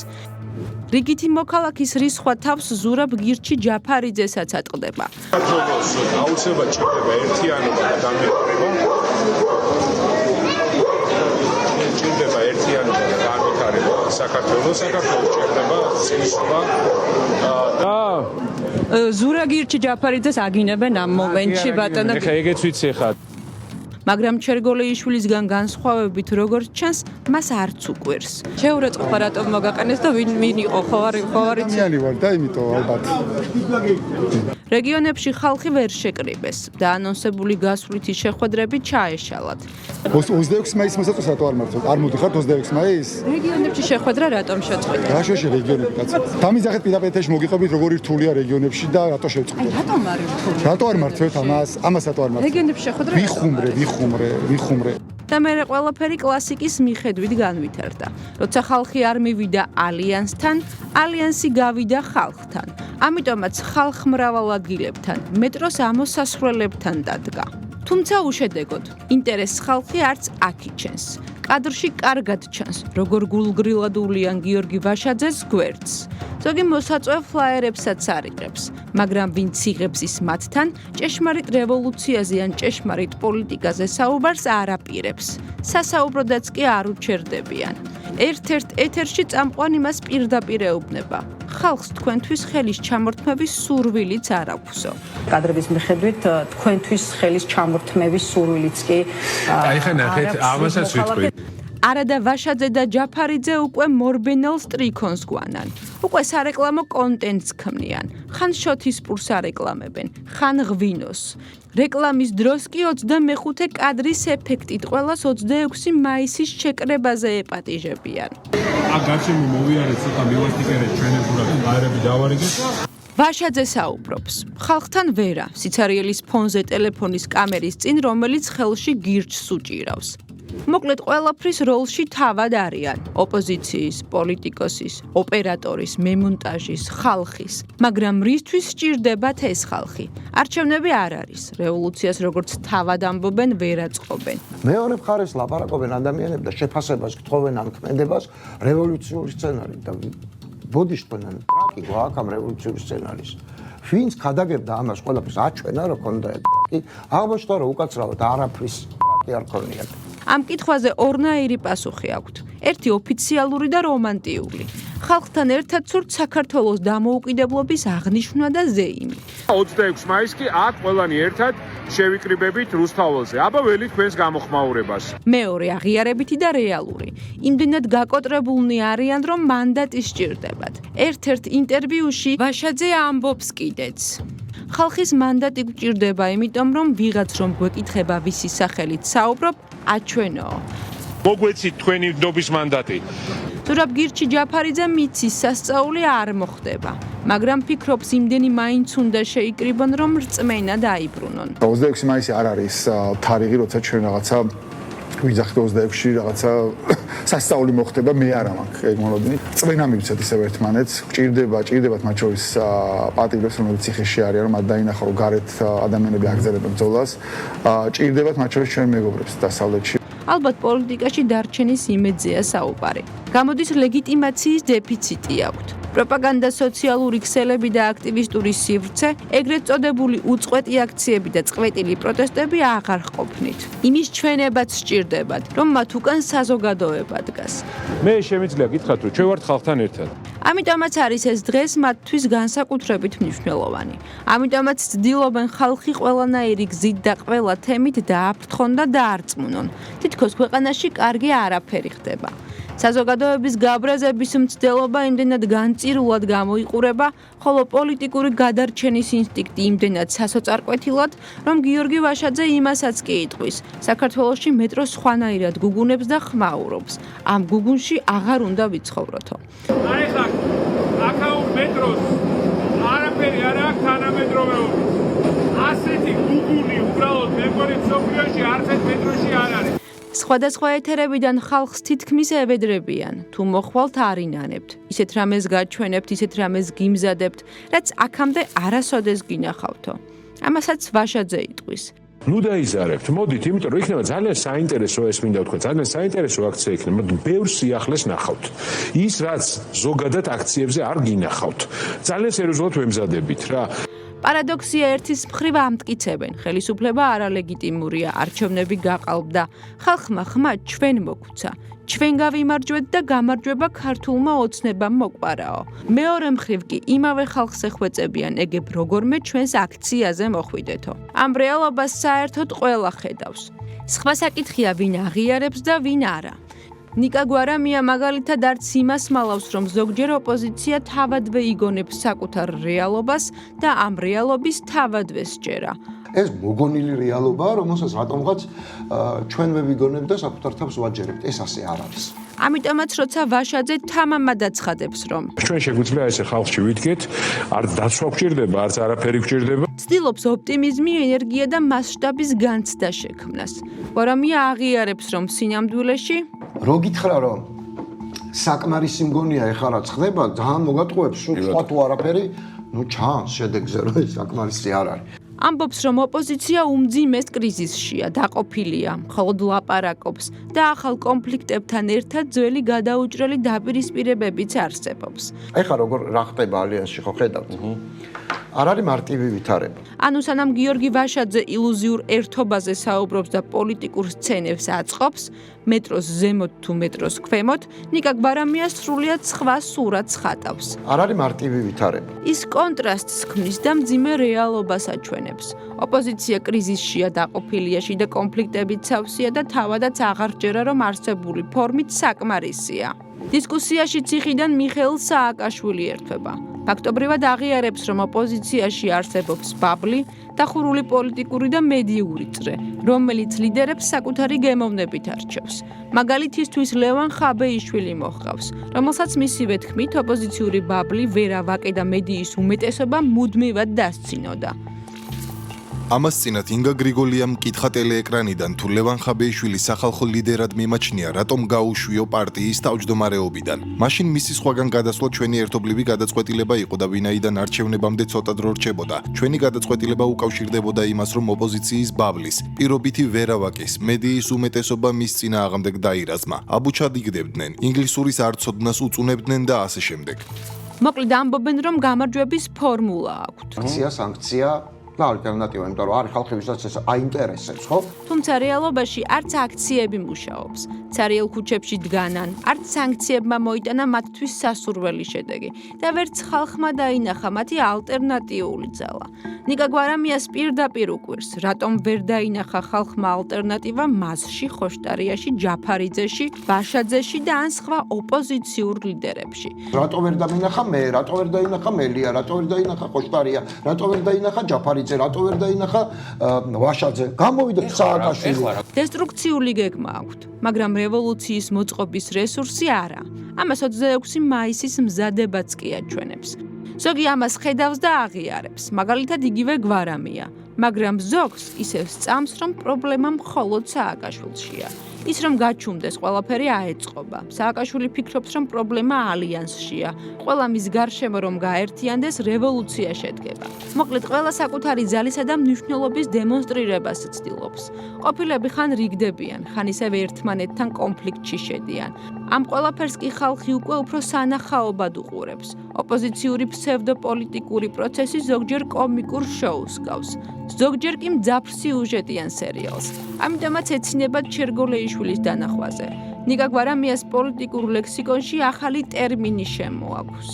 რიგითი მოქალაქის რისხვა თავს ზურაბ გირჩი ჯაფარიძესაც ატყდება. საქართველოს აუცილებლად ჭირდება ერთიანობა და განვითარება. ჭირდება ერთიანობა და განვითარება საქართველოს ჭირდება წინსვლა და ზურა გირჩი ჯაფარიძეს აგინებენ ამ მომენტში ბატონო. ეხა ეგეც ვიცი ხა. მაგრამ ჩერგოლეიშვილისგან განსხვავებით როგორც ჩანს, მას არც უკვირს. შეურაცხყოფა რატომ მოგაყენეს და ვინ იყო ხოვარიციანი ვარ და იმიტომ ალბათ. რეგიონებში ხალხი ვერ შეკრიბეს და ანონსებული გასვლითი შეხვედრები ჩაეშალათ. 26 მაისს მოსაწყვეტს რატო არ მართოთ? არ მოდიხართ 26 მაისს? რეგიონებში შეხვედრა რატომ შეწყვეტა? რა შეშე რეგიონები კაცო? დამიზახეთ პირდაპირ მოგიყვებით როგორი რთულია რეგიონებში და რატო შეწყვეტა? რატომ არ რთულია? რატო არ მართვეთ ამას? ამას რატო არ მართვეთ? რეგიონებში შეხვედრა ვიხუმრე. და მერე ყველაფერი კლასიკის მიხედვით განვითარდა. როცა ხალხი არ მივიდა ალიანსთან, ალიანსი გავიდა ხალხთან. ამიტომაც ხალხმრავალ ადგილებთან, მეტროს ამოსასვლელებთან დადგა. თუმცა უშედეგოდ, ინტერესს ხალხი არც აქ იჩენს. კადრში კარგად ჩანს, როგორ გულგრილად ულიან გიორგი ვაშაძეს გვერდს. ზოგი მოსაწვევ ფლაიერებსაც არიყრებს, მაგრამ ვინც იღებს ის მათთან, ჭეშმარიტ რევოლუციაზე ან ჭეშმარიტ პოლიტიკაზე საუბარს არ აპირებს. სასაუბროდაც კი არ უჩერდებიან. ერთ-ერთ ეთერში წამყვან იმას პირდაპირ ეუბნება. ხალხს თქვენთვის ხელის ჩამორთმევის სურვილიც არ აქვსო. კადრების მიხედვით თქვენთვის ხელის ჩამორთმევის სურვილიც კი აი ხა ნახეთ, ამასაც ვიტყვი. არადა ვაშაძე და ჯაფარიძე უკვე მორბენელ სტრიქონს გვანან. უკვე სარეკლამო კონტენტს ქმნიან. ხან შოთის პურს არეკლამებენ, ხან ღვინოს. რეკლამის დროს კი 25 კადრის ეფექტით ყველას 26 მაისის შეკრებაზე ეპატიჟებიან. აქ გარშემო მოვიარეთ ცოტა მილასტიკერეთ ჩვენებურად ლაერები დავარიგეთ. ვაშაძე საუბრობს. ხალხთან ვერა, სიცარიელის ფონზე ტელეფონის კამერის წინ, რომელიც ხელში გირჩს უჭირავს. მოკლედ ყველაფრის როლში თავად არიან ოპოზიციის, პოლიტიკოსის, ოპერატორის, მემონტაჟის, ხალხის. მაგრამ რისთვის სჭირდებათ ეს ხალხი? არჩევნები არ არის. რევოლუციას როგორც თავად ამბობენ, ვერ აწყობენ. მეორე მხარეს ლაპარაკობენ ადამიანები და შეფასებას გთხოვენ ამ ქმედებას რევოლუციური სცენარი და ბოდიშტონან ტრაკი გვაქვს ამ რევოლუციური სცენარის. ვინც ხადაგებდა ამას ყველაფერს აჩვენა რა ქონდა ტრაკი, აღმოჩნდა რომ უკაცრავად არაფრის ტრაკი არ ქონიათ. ამ კითხვაზე ორნაირი პასუხი აქვთ. ერთი ოფიციალური და რომანტიული. ხალხთან ერთად სურთ საქართველოს დამოუკიდებლობის აღნიშვნა და ზეიმი. 26 მაისს კი აქ ყველანი ერთად შევიკრიბებით რუსთაველზე. აბა ველი თქვენს გამოხმაურებას. მეორე აღიარებითი და რეალური. იმდენად გაკოტრებულნი არიან, რომ მანდატი სჭირდებათ. ერთ-ერთ ინტერვიუში ვაშაძე ამბობს კიდეც. ხალხის მანდატი გვჭირდება, იმიტომ რომ ვიღაც რომ გვეკითხება ვისი სახელით საუბრობ, აჩვენო. მოგვეცით თქვენი ნდობის მანდატი. ზურაბ გირჩი ჯაფარიძე მიცის სასწაული არ მოხდება, მაგრამ ფიქრობს იმდენი მაინც უნდა შეიკრიბონ, რომ რწმენა დაიბრუნონ. 26 მაისი არ არის თარიღი, როცა ჩვენ რაღაცა ვიძახთ 26-ში რაღაცა სასწაული მოხდება, მე არ მაქვს ეგ მოლოდინი. წვენა მივცეთ ისევ ერთმანეთს, ჭირდებათ მათ შორის პატრიოტებს, რომლებიც ციხეში არიან, რომ მათ დაინახო, რომ გარეთ ადამიანები აგზელებენ ბრძოლას. ჭირდებათ მათ შორის ჩვენ მეგობრებს დასავლეთში. ალბათ პოლიტიკაში დარჩენის იმედზეა საუბარი. გამოდის ლეგიტიმაციის დეფიციტი აქვთ. პროპაგანდა, სოციალური ქსელები და აქტივისტური სივრცე, ეგრეთ წოდებული უწყვეტი აქციები და წყვეტილი პროტესტები აღარ ყოფნით. იმის ჩვენებაც სჭირდებათ, რომ მათ უკან საზოგადოება დგას. მე შემიძლია გითხრათ, რომ ჩვენ ვართ ხალხთან ერთად. ამიტომაც არის ეს დღეს მათთვის განსაკუთრებით მნიშვნელოვანი. ამიტომაც ცდილობენ ხალხი ყველანაირი გზით და ყველა თემით დააფრთხონ და დაარწმუნონ. თითქოს ქვეყანაში კარგი არაფერი ხდება. საზოგადოების გაბრაზების მცდელობა იმდენად განწირულად გამოიყურება, ხოლო პოლიტიკური გადარჩენის ინსტინქტი იმდენად სასოწარკვეთილად, რომ გიორგი ვაშაძე იმასაც კი იტყვის, საქართველოში მეტრო სხვანაირად გუგუნებს და ხმაურობს. ამ გუგუნში აღარ უნდა ვიცხოვროთო. აი ხა, აქაურ მეტროს არაფერი არ აქვს თანამედროვეობით. ასეთი გუგუნი უბრალოდ მეგონი სოფიოში არც ერთ მეტროში არ არის. სხვადასხვა ეთერებიდან ხალხს თითქმის ევედრებიან, თუ მოხვალთ არ ინანებთ, ისეთ რამეს გაჩვენებთ, ისეთ რამეს გიმზადებთ, რაც აქამდე არასოდეს გინახავთო. ამასაც ვაშაძე იტყვის. ნუ დაიზარებთ, მოდით, იმიტომ რომ იქნება ძალიან საინტერესო ეს მინდა ვთქვა, ძალიან საინტერესო აქცია იქნება, ბევრ სიახლეს ნახავთ. ის რაც ზოგადად აქციებზე არ გინახავთ. ძალიან სერიოზულად ვემზადებით რა. პარადოქსია ერთის მხრივ ამტკიცებენ, ხელისუფლება არალეგიტიმურია, არჩევნები გაყალბდა, ხალხმა ხმა ჩვენ მოგვცა. ჩვენ გავიმარჯვეთ და გამარჯვება ქართულმა ოცნებამ მოყვარაო. მეორე მხრივ კი იმავე ხალხს ეხვეწებიან ეგებ როგორმე ჩვენს აქციაზე მოხვიდეთო. ამ რეალობას საერთოდ ყველა ხედავს. სხვა საკითხია ვინ აღიარებს და ვინ არა. ნიკა გვარამია მაგალითად არც იმას მალავს, რომ ზოგჯერ ოპოზიცია თავადვე იგონებს საკუთარ რეალობას და ამ რეალობის თავადვე სჯერა. ეს მოგონილი რეალობაა, რომელსაც რატომღაც ჩვენ ვერ ვიგონებთ და საკუთარ თავს ვაჯერებთ. ეს ასე არ არის. ამიტომაც როცა ვაშაძე თამამად აცხადებს, რომ ჩვენ შეგვიძლია ესე ხალხში ვიდგეთ, არც დაცვა გჭირდება, არც არაფერი გჭირდება. ცდილობს ოპტიმიზმი, ენერგია და მასშტაბის განცდა შექმნას. გვარამია აღიარებს, რომ სინამდვილეში რო გითხრა რომ საკმარისი მგონია ეხლა რაც ხდება, ძალიან მოგატყუებს, სხვა თუ არაფერი, ჩანს შედეგზე რომ ეს საკმარისი არ არის. ამბობს, რომ ოპოზიცია უმძიმეს კრიზისშია, დაყოფილია, მხოლოდ ლაპარაკობს და ახალ კონფლიქტებთან ერთად ძველი გადაუჭრელი დაპირისპირებებიც არსებობს. ეხლა როგორ რა ხდება ალიანსში ხო ხედავთ? არ არის მარტივი ვითარება. ანუ სანამ გიორგი ვაშაძე ილუზიურ ერთობაზე საუბრობს და პოლიტიკურ სცენებს აწყობს, მეტროს ზემოთ თუ მეტროს ქვემოთ, ნიკა გვარამია სრულიად სხვა სურათს ხატავს. არ არის მარტივი ვითარება. ის კონტრასტს ქმნის და მძიმე რეალობას აჩვენებს. ოპოზიცია კრიზისშია, დაყოფილია, შიდა კონფლიქტებით სავსეა და თავადაც აღარ ჯერა, რომ არსებული ფორმით საკმარისია. დისკუსიაში ციხიდან მიხეილ სააკაშვილი ერთვება. ფაქტობრივად აღიარებს, რომ ოპოზიციაში არსებობს ბაბლი, დახურული პოლიტიკური და მედიური წრე, რომელიც ლიდერებს საკუთარი გემოვნებით არჩევს. მაგალითისთვის ლევან ხაბეიშვილი მოჰყავს, რომელსაც მისივე თქმით ოპოზიციური ბაბლი, ვერა ვაკე და მედიის უმეტესობა მუდმივად დასცინოდა. ამას წინათ ინგა გრიგოლიამ მკითხა ტელეეკრანიდან თუ ლევან ხაბეიშვილის სახალხო ლიდერად მიმაჩნია, რატომ გაუშვიო პარტიის თავმჯდომარეობიდან. მაშინ მისი სხვაგან გადასვლა ჩვენი ერთობლივი გადაწყვეტილება იყო და ვინაიდან არჩევნებამდე ცოტა დრო რჩებოდა. ჩვენი გადაწყვეტილება უკავშირდებოდა იმას, რომ ოპოზიციის ბაბლის, პირობითი ვერავაკის, მედიის უმეტესობა მის წინააღმდეგ დაირაზმა. აბუჩადიგდებდნენ, ინგლისურის არ ცოდნას უწუნებდნენ და ასე შემდეგ. მოკლედ ამბობენ, რომ გამარჯვების ფორმულა აქვთ. სანქცია და ალტერნატივა, იმიტომ რომ არის ხალხი, ვისაც ეს აინტერესებს, ხო? თუმცა რეალობაში არც აქციები მუშაობს. ცარიელ ქუჩებში დგანან, არც სანქციებმა მოიტანა მათთვის სასურველი შედეგი და ვერც ხალხმა დაინახა მათი ალტერნატიული ძალა. ნიკა გვარამიას პირდაპირ უკვირს, რატომ ვერ დაინახა ხალხმა ალტერნატივა მასში, ხოშტარიაში, ჯაფარიძეში, ვაშაძეში და ან სხვა ოპოზიციურ ლიდერებში. რატომ ვერ დაინახა მე, რატომ ვერ დაინახა მელია, რატომ ვერ დაინახა ხოშტარია, რატომ ვერ დაინახა ჯაფარიძე, რატომ ვერ დაინახა ვაშაძე. გამოვიდა სააკაშვილი. დესტრუქციული გეგმა აქვთ, მაგრამ რევოლუციის მოწყობის რესურსი არა. ამას 26 მაისის მზადებაც კი აჩვენებს. ზოგი ამას ხედავს და აღიარებს, მაგალითად იგივე გვარამია, მაგრამ ზოგს ისევ სწამს, რომ პრობლემა მხოლოდ სააკაშვილშია. ის რომ გაჩუმდეს, ყველაფერი აეწყობა. სააკაშვილი ფიქრობს, რომ პრობლემა ალიანსშია. ყველა მის გარშემო რომ გაერთიანდეს, რევოლუცია შედგება. მოკლედ, ყველა საკუთარი ძალისა და მნიშვნელობის დემონსტრირებას ცდილობს. ყოფილები ხან რიგდებიან, ხან ისევ ერთმანეთთან კონფლიქტში შედიან. ამ ყველაფერს კი ხალხი უკვე უფრო სანახაობად უყურებს. ოპოზიციური ფსევდოპოლიტიკური პროცესი ზოგჯერ კომიკურ შოუს გავს. ზოგჯერ კი მძაფრ სიუჟეტიან სერიალს. ამიტომაც ეცინებათ ჩერგოლეიშვილის დანახვაზე. ნიკა გვარამიას პოლიტიკურ ლექსიკონში ახალი ტერმინი შემოაქვს.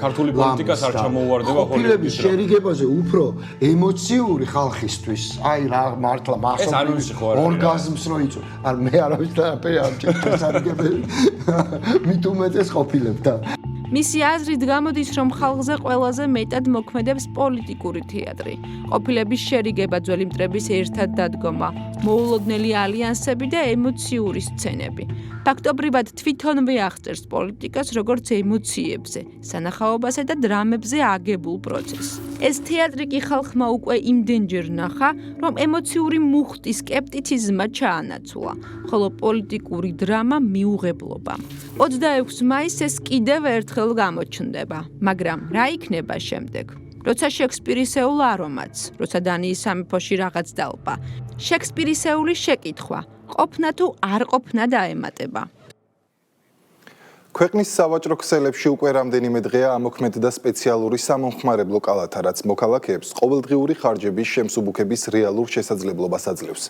ქართული პოლიტიკას არ ჩამოუვარდება ყოფილების შერიგებაზე უფრო ემოციური ხალხისთვის. აი რა მართლა მასობრივი ორგაზმს რო იწვევ. არ მე არავის დააფერი არ ჩერიგებელი. მით უმეტეს ყოფილებდა. მისი აზრით გამოდის, რომ ხალხზე ყველაზე მეტად მოქმედებს პოლიტიკური თეატრი. ყოფილების შერიგება, ძველი მტრების ერთად დადგომა, მოულოდნელი ალიანსები და ემოციური სცენები. ფაქტობრივად თვითონვე აღწერს პოლიტიკას როგორც ემოციებზე, სანახაობასა და დრამებზე აგებულ პროცესს. ეს თეატრი კი ხალხმა უკვე იმდენჯერ ნახა, რომ ემოციური მუხტი სკეპტიციზმმა ჩაანაცვლა, ხოლო პოლიტიკური დრამა მიუღებლობა. 26 მაისს ეს კიდევ ერთხელ გამოჩნდება, მაგრამ რა იქნება შემდეგ? როცა შექსპირისეულ არომატს, როცა დანიის სამეფოში რაღაც დალპა, შექსპირისეული შეკითხვა, ყოფნა თუ არ ყოფნა დაემატება. ქვეყნის სავაჭრო ქსელებში უკვე რამდენიმე დღეა ამოქმედდა სპეციალური სამომხმარებლო კალათა, რაც მოქალაქეებს ყოველდღიური ხარჯების შემსუბუქების რეალურ შესაძლებლობას აძლევს.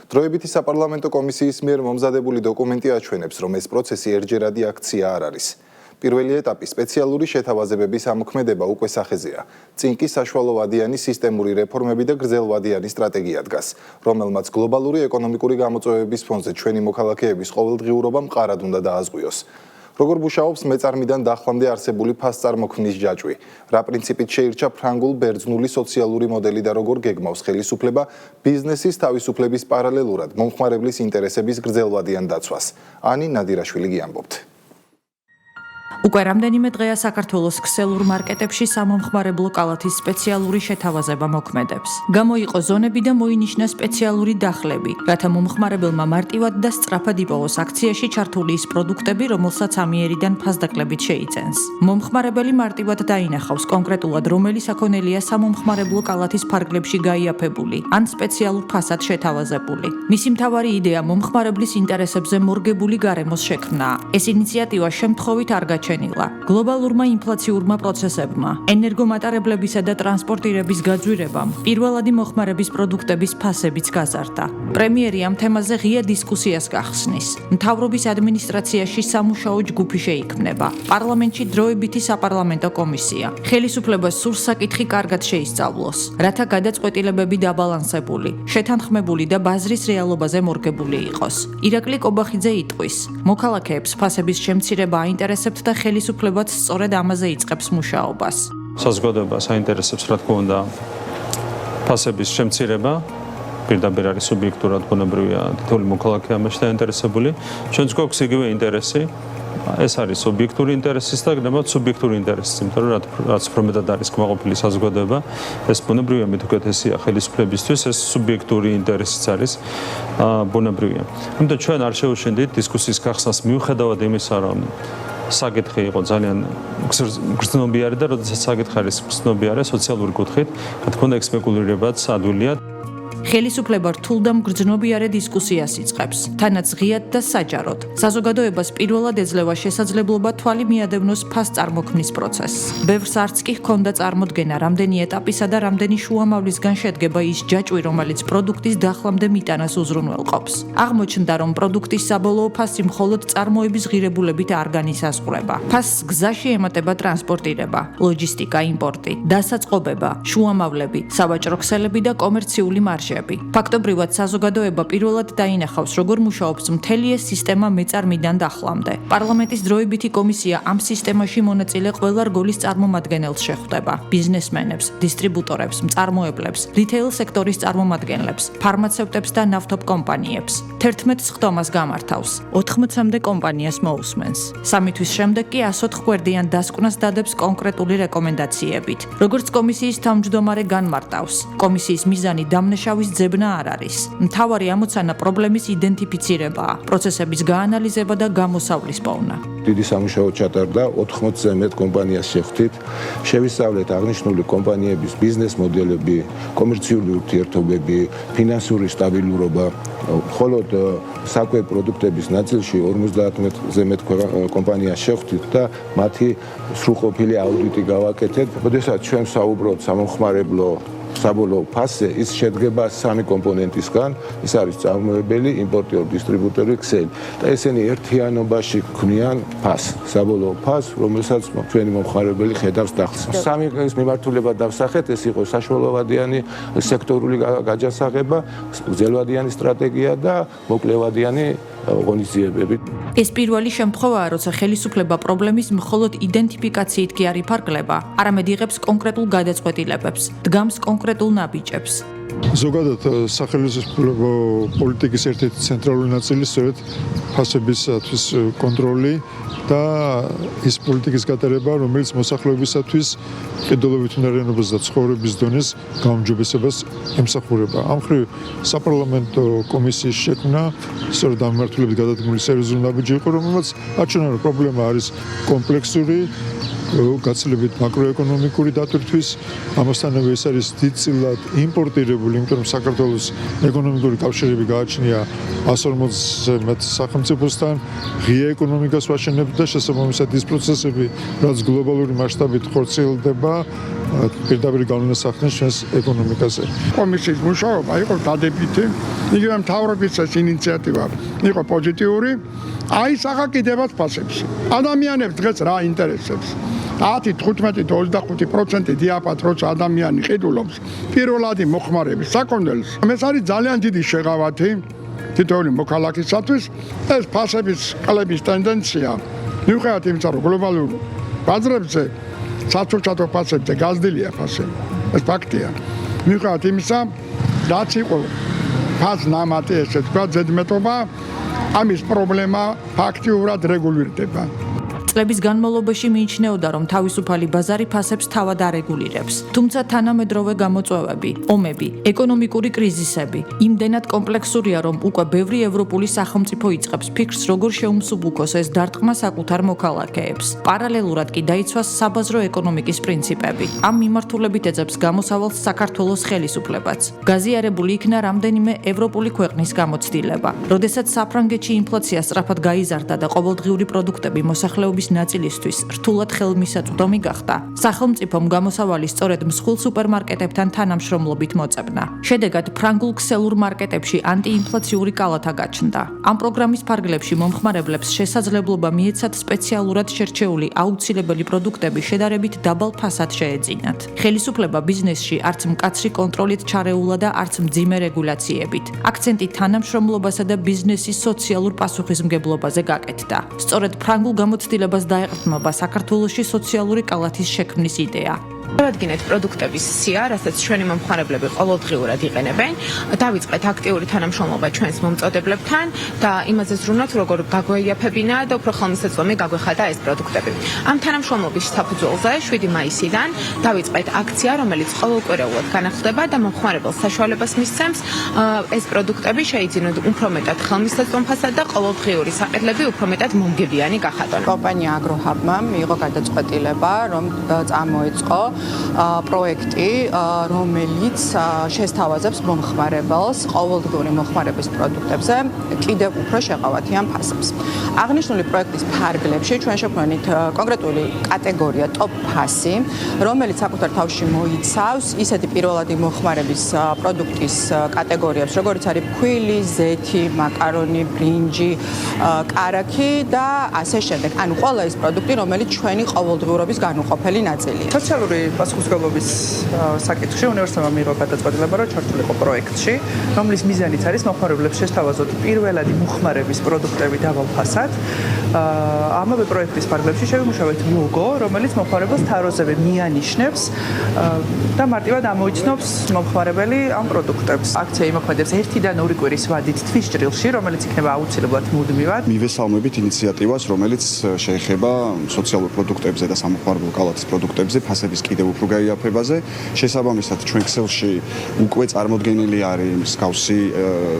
დროებითი საპარლამენტო კომისიის მიერ მომზადებული დოკუმენტი აჩვენებს, რომ ეს პროცესი ერთჯერადი აქცია არ არის. პირველი ეტაპი სპეციალური შეთავაზებების ამოქმედება უკვე სახეზეა. წინ კი საშუალოვადიანი სისტემური რეფორმები და გრძელვადიანი სტრატეგია დგას, რომელმაც გლობალური ეკონომიკური გამოწვევების ფონზე ჩვენი მოქალაქეების ყოველდღიურობა მყარად უნდა დააზღვიოს. როგორ მუშაობს მეწარმიდან დახლამდე არსებული ფასწარმოქმნის ჯაჭვი, რა პრინციპით შეირჩა ფრანგულ ბერძნული სოციალური მოდელი და როგორ გეგმავს ხელისუფლება ბიზნესის თავისუფლების პარალელურად მომხმარებლის ინტერესების გრძელვადიან დაცვას. ანი ნადირაშვილი გიამბობთ. უკვე რამდენიმე დღეა საქართველოს ქსელურ მარკეტებში სამომხმარებლო კალათის სპეციალური შეთავაზება მოქმედებს. გამოიყო ზონები და მოინიშნა სპეციალური დახლები, რათა მომხმარებელმა მარტივად და სწრაფად იპოვოს აქციაში ჩართული ის პროდუქტები, რომელსაც ამიერიდან ფასდაკლებით შეიწენს. მომხმარებელი მარტივად დაინახავს კონკრეტულად რომელი საქონელია სამომხმარებლო კალათის ფარგლებში გაიაფებული ან სპეციალურ ფასად შეთავაზებული. მისი მთავარი იდეა მომხმარებლის ინტერესებზე მორგებული გარემოს შექმნაა. ეს ინიციატივა შემთხვევით არ გაჩნდა გლობალურმა ინფლაციურმა პროცესებმა, ენერგომატარებლებისა და ტრანსპორტირების გაძვირებამ, პირველადი მოხმარების პროდუქტების ფასებიც გაზარდა. პრემიერი ამ თემაზე ღია დისკუსიას გახსნის. მთავრობის ადმინისტრაციაში სამუშაო ჯგუფი შეიქმნება. პარლამენტში დროებითი საპარლამენტო კომისია. ხელისუფლებას სურს საკითხი კარგად შეისწავლოს, რათა გადაწყვეტილებები დაბალანსებული, შეთანხმებული და ბაზრის რეალობაზე მორგებული იყოს. ირაკლი კობახიძე იტყვის: მოქალაქეებს ფასების შემცირება აინტერესებთ და ხელისუფლებაც სწორედ ამაზე იწყებს მუშაობას. საზოგადოება საინტერესებს რა თქმა უნდა ფასების შემცირება, პირდაპირ არის სუბიექტურად ბუნებრივია თითოეული მოქალაქე ამაში დაინტერესებული. ჩვენც გვაქვს იგივე ინტერესი. ეს არის ობიექტური ინტერესის და გნებავთ სუბიექტური ინტერესის, იმიტომ რომ რაც უფრო მეტად არის კმაყოფილი საზოგადოება, ეს ბუნებრივია მით უკეთესია ხელისუფლებისთვის, ეს სუბიექტური ინტერესიც არის ბუნებრივია. ამიტომ ჩვენ არ შევშენდით დისკუსიის გახსნას მიუხედავად იმისა, რომ საკითხი იყო ძალიან გრძნობიარე და როდესაც საკითხი არის გრძნობიარე სოციალური კუთხით, რა თქმა უნდა, ექსპეკულირებაც ადვილია. ხელისუფლება რთულ და მგრძნობიარე დისკუსიას იწყებს, თანაც ღიად და საჯაროდ. საზოგადოებას პირველად ეძლევა შესაძლებლობა თვალი მიადევნოს ფასწარმოქმნის პროცესს. ბევრს არც კი ჰქონდა წარმოდგენა, რამდენი ეტაპისა და რამდენი შუამავლისგან შედგება ის ჯაჭვი, რომელიც პროდუქტის დახლამდე მიტანას უზრუნველყოფს. აღმოჩნდა, რომ პროდუქტის საბოლოო ფასი მხოლოდ წარმოების ღირებულებით არ განისაზღვრება. ფასს გზაში ემატება ტრანსპორტირება, ლოჯისტიკა, იმპორტი, დასაწყობება, შუამავლები, სავაჭრო ქსელები და კომერციული მარჟები. ფაქტობრივად საზოგადოება პირველად დაინახავს, როგორ მუშაობს მთელი ეს სისტემა მეწარმიდან დახლამდე. პარლამენტის დროებითი კომისია ამ სისტემაში მონაწილე ყველა რგოლის წარმომადგენელს შეხვდება: ბიზნესმენებს, დისტრიბუტორებს, მწარმოებლებს, რითეილ სექტორის წარმომადგენლებს, ფარმაცევტებს და ნავთობკომპანიებს. 11 სხდომას გამართავს, 80-მდე კომპანიას მოусმენს. 3 თვის შემდეგ კი 104 გვერდიან დასკვნას დადებს კონკრეტული რეკომენდაციებით. როგორც კომისიის თავმჯდომარე განმარტავს, კომისიის მიზანი დამნაშავის ძებნა არ არის. მთავარი ამოცანა პრობლემის იდენტიფიცირებაა, პროცესების გაანალიზება და გამოსავლის პოვნა. დიდი სამუშაო ჩატარდა 80-ზე მეტ კომპანიას შეხვდით, შევისწავლეთ აღნიშნული კომპანიების ბიზნეს მოდელები, კომერციული ურთიერთობები, ფინანსური სტაბილურობა. მხოლოდ საკვე პროდუქტების ნაწილში 50-ზე მეტ კომპანიას შეხვდით და მათი სრულყოფილი აუდიტი გავაკეთეთ. როდესაც ჩვენ საუბრობთ სამომხმარებლო საბოლოო ფასზე, ის შედგება 3 კომპონენტისგან, ის არის წარმოებელი, იმპორტიორი, დისტრიბუტორი, ქსელი და ესენი ერთიანობაში ქმნიან ფასს, საბოლოო ფასს, რომელსაც ჩვენი მომხმარებელი ხედავს დახლს. 3 მიმართულება დავსახეთ, ეს იყო საშუალოვადიანი სექტორული გაჯანსაღება, გრძელვადიანი სტრატეგია და მოკლევადიანი ღონისძიებები. ეს პირველი შემთხვევაა, როცა ხელისუფლება პრობლემის მხოლოდ იდენტიფიკაციით კი არ იფარგლება, არამედ იღებს კონკრეტულ გადაწყვეტილებებს, დგამს კონკრეტულ ნაბიჯებს. ზოგადად სახელმწიფო პოლიტიკის ერთ-ერთი ცენტრალური ნაწილი სწორედ ფასებისათვის კონტროლი და ის პოლიტიკის გატარება, რომელიც მოსახლეობისათვის ყიდულობით უნარიანობას და ცხოვრების დონეს გაუმჯობესებას ემსახურება. ამ მხრივ საპარლამენტო კომისიის შექმნა სწორედ ამ მიმართულებით გადადგმული სერიოზული ნაბიჯი იყო, რომელმაც აჩვენა, რომ პრობლემა არის კომპლექსური, გაცილებით მაკროეკონომიკური დატვირთვის, ამასთანავე ეს არის დიდწილად იმპორტირებული, იმიტომ რომ საქართველოს ეკონომიკური კავშირები გააჩნია 140-ზე მეტ სახელმწიფოსთან, ღია ეკონომიკას ვაშენებთ და შესაბამისად ის პროცესები, რაც გლობალური მასშტაბით ხორციელდება, პირდაპირ გავლენას ახდენს ჩვენს ეკონომიკაზე. კომისიის მუშაობა იყო დადებითი, იგივე მთავრობის ეს ინიციატივა იყო პოზიტიური, აი საგაკიდებას ფასებში. ადამიანებს დღეს რა ინტერესებს? 10-15-25% დიაპაზონი, როცა ადამიანი ყიდულობს პირველადი მოხმარების საქონელს. ეს არის ძალიან დიდი შეღავათი თითოეული მოქალაქისათვის. ეს ფასების კლების ტენდენცია მიუხედავად იმისა, რომ გლობალურ ბაზრებზე საცურჩათო ფასებზე გაზრდილია ფასები. ეს ფაქტია. მიუხედავად იმისა, რაც იყო ფას ნამატი ესე თქვა ზედმეტობა, ამის პრობლემა ფაქტიურად რეგულირდება. წლების განმავლობაში მიიჩნეოდა, რომ თავისუფალი ბაზარი ფასებს თავად არეგულირებს. თუმცა თანამედროვე გამოწვევები, ომები, ეკონომიკური კრიზისები იმდენად კომპლექსურია, რომ უკვე ბევრი ევროპული სახელმწიფო იწყებს ფიქრს, როგორ შეუმსუბუქოს ეს დარტყმა საკუთარ მოქალაქეებს. პარალელურად კი დაიცვას საბაზრო ეკონომიკის პრინციპები. ამ მიმართულებით ეძებს გამოსავალს საქართველოს ხელისუფლებაც. გაზიარებული იქნა რამდენიმე ევროპული ქვეყნის გამოცდილება. როდესაც საფრანგეთში ინფლაცია სწრაფად გაიზარდა და ყოველდღიური პროდუქტები მოსახლეობის ნაწილისთვის რთულად ხელმისაწვდომი გახდა. სახელმწიფომ გამოსავალი სწორედ მსხვილ სუპერმარკეტებთან თანამშრომლობით მოწებნა. შედეგად ფრანგულ ქსელურ მარკეტებში ანტიინფლაციური კალათა გაჩნდა. ამ პროგრამის ფარგლებში მომხმარებლებს შესაძლებლობა მიეცათ სპეციალურად შერჩეული აუცილებელი პროდუქტები შედარებით დაბალ ფასად შეეძინათ. ხელისუფლება ბიზნესში არც მკაცრი კონტროლით ჩარეულა და არც მძიმე რეგულაციებით. აქცენტი თანამშრომლობასა და ბიზნესის სოციალურ პასუხისმგებლობაზე გაკეთდა. სწორედ ფრანგულ გამოცდილებას დაეყრდნობა საქართველოში სოციალური კალათის შექმნის იდეა. დავადგინეთ პროდუქტების სია, რასაც ჩვენი მომხმარებლები ყოველდღიურად იყენებენ. დავიწყეთ აქტიური თანამშრომლობა ჩვენს მომწოდებლებთან და იმაზე ზრუნავთ, როგორ გაგვეიაფებინა და უფრო ხელმისაწვდომი გაგვეხადა ეს პროდუქტები. ამ თანამშრომლობის საფუძველზე 7 მაისიდან დავიწყეთ აქცია, რომელიც ყოველკვირეულად განახლდება და მომხმარებელს საშუალებას მისცემს ეს პროდუქტები შეიძინოთ უფრო მეტად ხელმისაწვდომ ფასად და ყოველდღიური საყიდლები უფრო მეტად მომგებიანი გახადონ. კომპანია აგროჰაბმა მიიღო გადაწყვეტილება, რომ წამოეწყო პროექტი, რომელიც შესთავაზებს მომხმარებელს ყოველდღიური მოხმარების პროდუქტებზე კიდევ უფრო შეყავათიან ფასებს. აღნიშნული პროექტის ფარგლებში ჩვენ შევქმნით კონკრეტული კატეგორია ტოპ ფასი, რომელიც საკუთარ თავში მოიცავს ისეთი პირველადი მოხმარების პროდუქტის კატეგორიებს, როგორიც არის ფქვილი, ზეთი, მაკარონი, ბრინჯი, კარაქი და ასე შემდეგ. ანუ ყველა ის პროდუქტი, რომელიც ჩვენი ყოველდღიურობის განუყოფელი ნაწილია. სოციალური პასუხისმგებლობის საკითხში უნივერსიტეტმა მიიღო გადაწყვეტილება, რომ ჩართულიყო პროექტში, რომლის მიზანიც არის მომხმარებლებს შესთავაზოთ პირველადი მოხმარების პროდუქტები დაბალ ფასად. ამავე პროექტის ფარგლებში შევიმუშავეთ ლოგო, რომელიც მომხმარებელს თაროზები მიანიშნებს და მარტივად ამოიცნობს მომხმარებელი ამ პროდუქტებს. აქცია იმოქმედებს 1-დან 2 კვირის ვადით თვის ჭრილში, რომელიც იქნება აუცილებლად მუდმივად. მივესალმებით ინიციატივას, რომელიც შეეხება სოციალურ პროდუქტებზე და სამოხმარებლო კალათის პროდუქტებზე ფასების კიდევ უფრო გაიაფებაზე. შესაბამისად, ჩვენ ქსელში უკვე წარმოდგენილი არის მსგავსი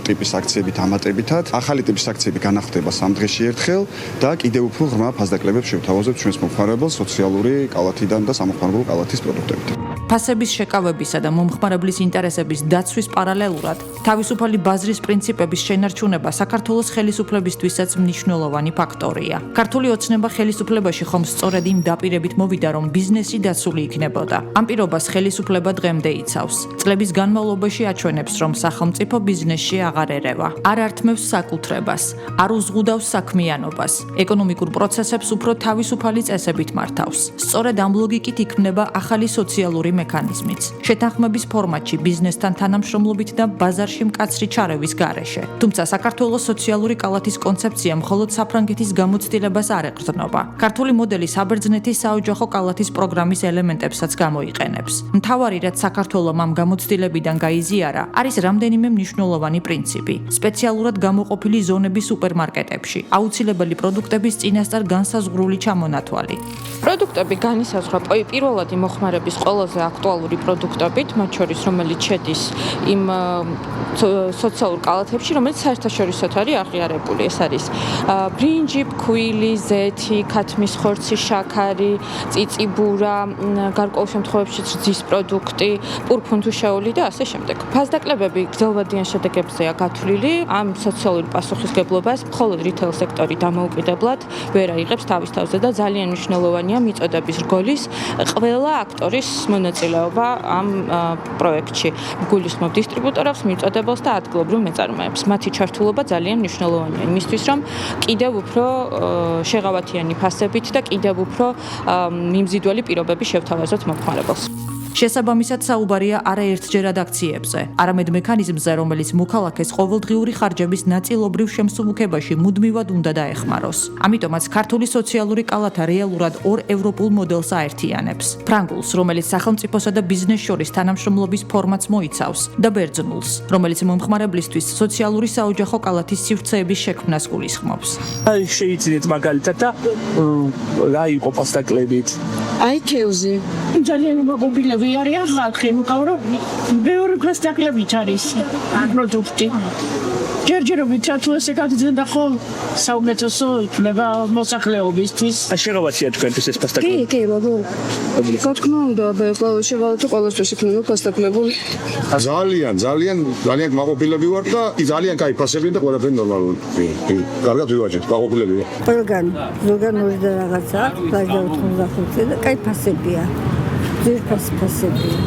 ტიპის აქციები დამატებითად. ახალი ტიპის აქციები განახდება 3 დღეში ერთხელ და კიდევ უფრო ღრმა ფასდაკლებებს შევთავაზებთ ჩვენს მომხმარებელს სოციალური კალათიდან და სამოხმარებლო კალათის პროდუქტებით. ფასების შეკავებისა და მომხმარებლის ინტერესების დაცვის პარალელურად თავისუფალი ბაზრის პრინციპების შენარჩუნება საქართველოს ხელისუფლებისთვისაც მნიშვნელოვანი ფაქტორია. ქართული ოცნება ხელისუფლებაში ხომ სწორედ იმ დაპირებით მოვიდა, რომ ბიზნესი დაცული იქნებოდა. ამ პირობას ხელისუფლება დღემდე იცავს. წლების განმავლობაში აჩვენებს, რომ სახელმწიფო ბიზნესში აღარ ერევა, არ ართმევს საკუთრებას, არ უზღუდავს საქმიანობას, ეკონომიკურ პროცესებს უფრო თავისუფალი წესებით მართავს. სწორედ ამ ლოგიკით იქმნება ახალი სოციალური მექანიზმიც. შეთანხმების ფორმატში ბიზნესთან თანამშრომლობით და ბაზარში მკაცრი ჩარევის გარეშე. თუმცა საქართველოს სოციალური კალათის კონცეფცია მხოლოდ საფრანგეთის გამოცდილებას არ ეყრდნობა. ქართული მოდელი საბერძნეთის საოჯახო კალათის პროგრამის ელემენტებსაც გამოიყენებს. მთავარი რაც საქართველოს ამ გამოცდილებიდან გაიზიარა, არის რამდენიმე მნიშვნელოვანი პრინციპი. სპეციალურად გამოყოფილი ზონები სუპერმარკეტებში, აუცილებელი პროდუქტების წინასწარ განსაზღვრული ჩამონათვალი. პროდუქტები განისაზღვრა პირველადი მოხმარების ყველაზე აქტუალური პროდუქტებით, მათ შორის რომელიც შედის იმ სოციალურ კალათებში, რომელიც საერთაშორისოდ არის აღიარებული. ეს არის ბრინჯი, ფქვილი, ზეთი, ქათმის ხორცი, შაქარი, წიწიბურა, გარკვეულ შემთხვევებში რძის პროდუქტი, პურფუნთუშეული და ასე შემდეგ. ფასდაკლებები გრძელვადიან შედეგებზეა გათვლილი. ამ სოციალურ პასუხისმგებლობას მხოლოდ რიტეილ სექტორი დამოუკიდებლად ვერ აიღებს თავის თავზე და ძალიან მნიშვნელოვანია მიწოდების რგოლის ყველა აქტორის მონაწილეობა ამ პროექტში. გულისხმობ დისტრიბუტორებს, მიწოდებელს და ადგილობრივ მეწარმეებს. მათი ჩართულობა ძალიან მნიშვნელოვანია იმისთვის, რომ კიდევ უფრო შეღავათიანი ფასებით და კიდევ უფრო მიმზიდველი პირობები შევთავაზოთ მომხმარებელს. შესაბამისად საუბარია არაერთჯერად აქციებზე, არამედ მექანიზმზე, რომელიც მოქალაქეს ყოველდღიური ხარჯების ნაწილობრივ შემსუბუქებაში მუდმივად უნდა დაეხმაროს. ამიტომაც ქართული სოციალური კალათა რეალურად ორ ევროპულ მოდელს აერთიანებს. ფრანგულს, რომელიც სახელმწიფოსა და ბიზნეს შორის თანამშრომლობის ფორმატს მოიცავს, და ბერძნულს, რომელიც მომხმარებლისთვის სოციალური საოჯახო კალათის სივრცეების შექმნას გულისხმობს. აი შეიცინეთ მაგალითად და რა იყო პასტაკლებით? აი ქეუზე. ძალიან მოგობილები არიან ხალხი, მოკავრო ბევრი პასტაკლებით არის პროდუქტი. ჯერჯერობით თუ ესე გაგძენდა ხო საუკეთესო იქნება მოსახლეობისთვის. შეღავათია თქვენთვის ეს პასტაკლები? კი, მოგო. თქმა უნდა, შევალთო ყოველთვის იქნება პასტაკლები. ძალიან მაყოფილები ვარ და ძალიან кайფ ფასები და ყველაფერი ნორმალური. კარგად ვივაჭეთ, მაყოფილები ვარ. ყველგან ორი და რაღაცა, 85 და кайფ ფასებია. ძირფას ფასებია.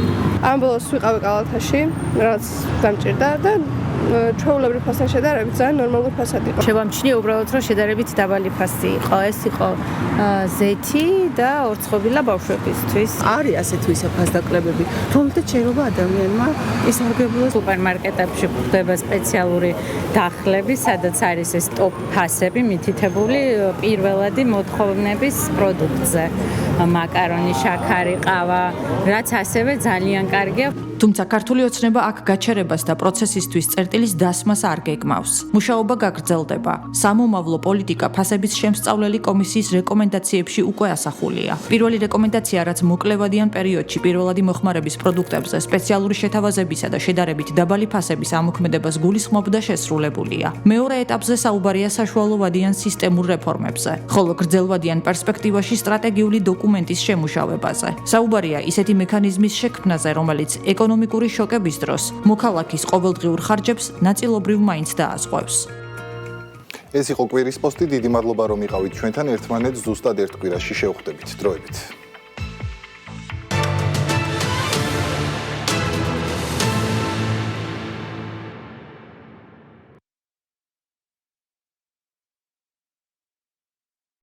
ამბოლოს ვიყავი კალათაში, რაც დამჭირდა და ჩვეულებრივ ფასთან შედარებით ძალიან ნორმალური ფასად იყო. შევამჩნიე უბრალოდ რომ შედარებით დაბალი ფასი იყო. ეს იყო ზეთი და ორცხობილა ბავშვებისთვის. არის ასეთი ვისა ფასდაკლებები. თუმცა შეიძლება ადამიანმა ისარგებლოს. სუპერმარკეტებში გვხვდება სპეციალური დახლები, სადაც არის ეს ტოპ ფასები მითითებული პირველადი მოთხოვნების პროდუქტზე. მაკარონი, შაქარი, ყავა, რაც ასევე ძალიან კარგია. თუმცა ქართული ოცნება აქ გაჩერებას და პროცესისთვის წერტილის დასმას არ გეგმავს. მუშაობა გაგრძელდება. სამომავლო პოლიტიკა ფასების შემსწავლელი კომისიის რეკომენდაციებში უკვე ასახულია. პირველი რეკომენდაცია, რაც მოკლევადიან პერიოდში პირველადი მოხმარების პროდუქტებზე სპეციალური შეთავაზებისა და შედარებით დაბალი ფასების ამოქმედებას გულისხმობდა შესრულებულია. მეორე ეტაპზე საუბარია საშუალოვადიან სისტემურ რეფორმებზე, ხოლო გრძელვადიან პერსპექტივაში სტრატეგიული დოკუმენტის შემუშავებაზე. საუბარია ისეთი მექანიზმის შექმნაზე, რომელიც ეკონომიკური შოკების დროს მოქალაქის ყოველდღიურ ხარჯებს ნაწილობრივ მაინც დააზღვევს. ეს იყო კვირის პოსტი. დიდი მადლობა რომ იყავით ჩვენთან. ერთმანეთს ზუსტად ერთ კვირაში შევხვდებით. დროებით.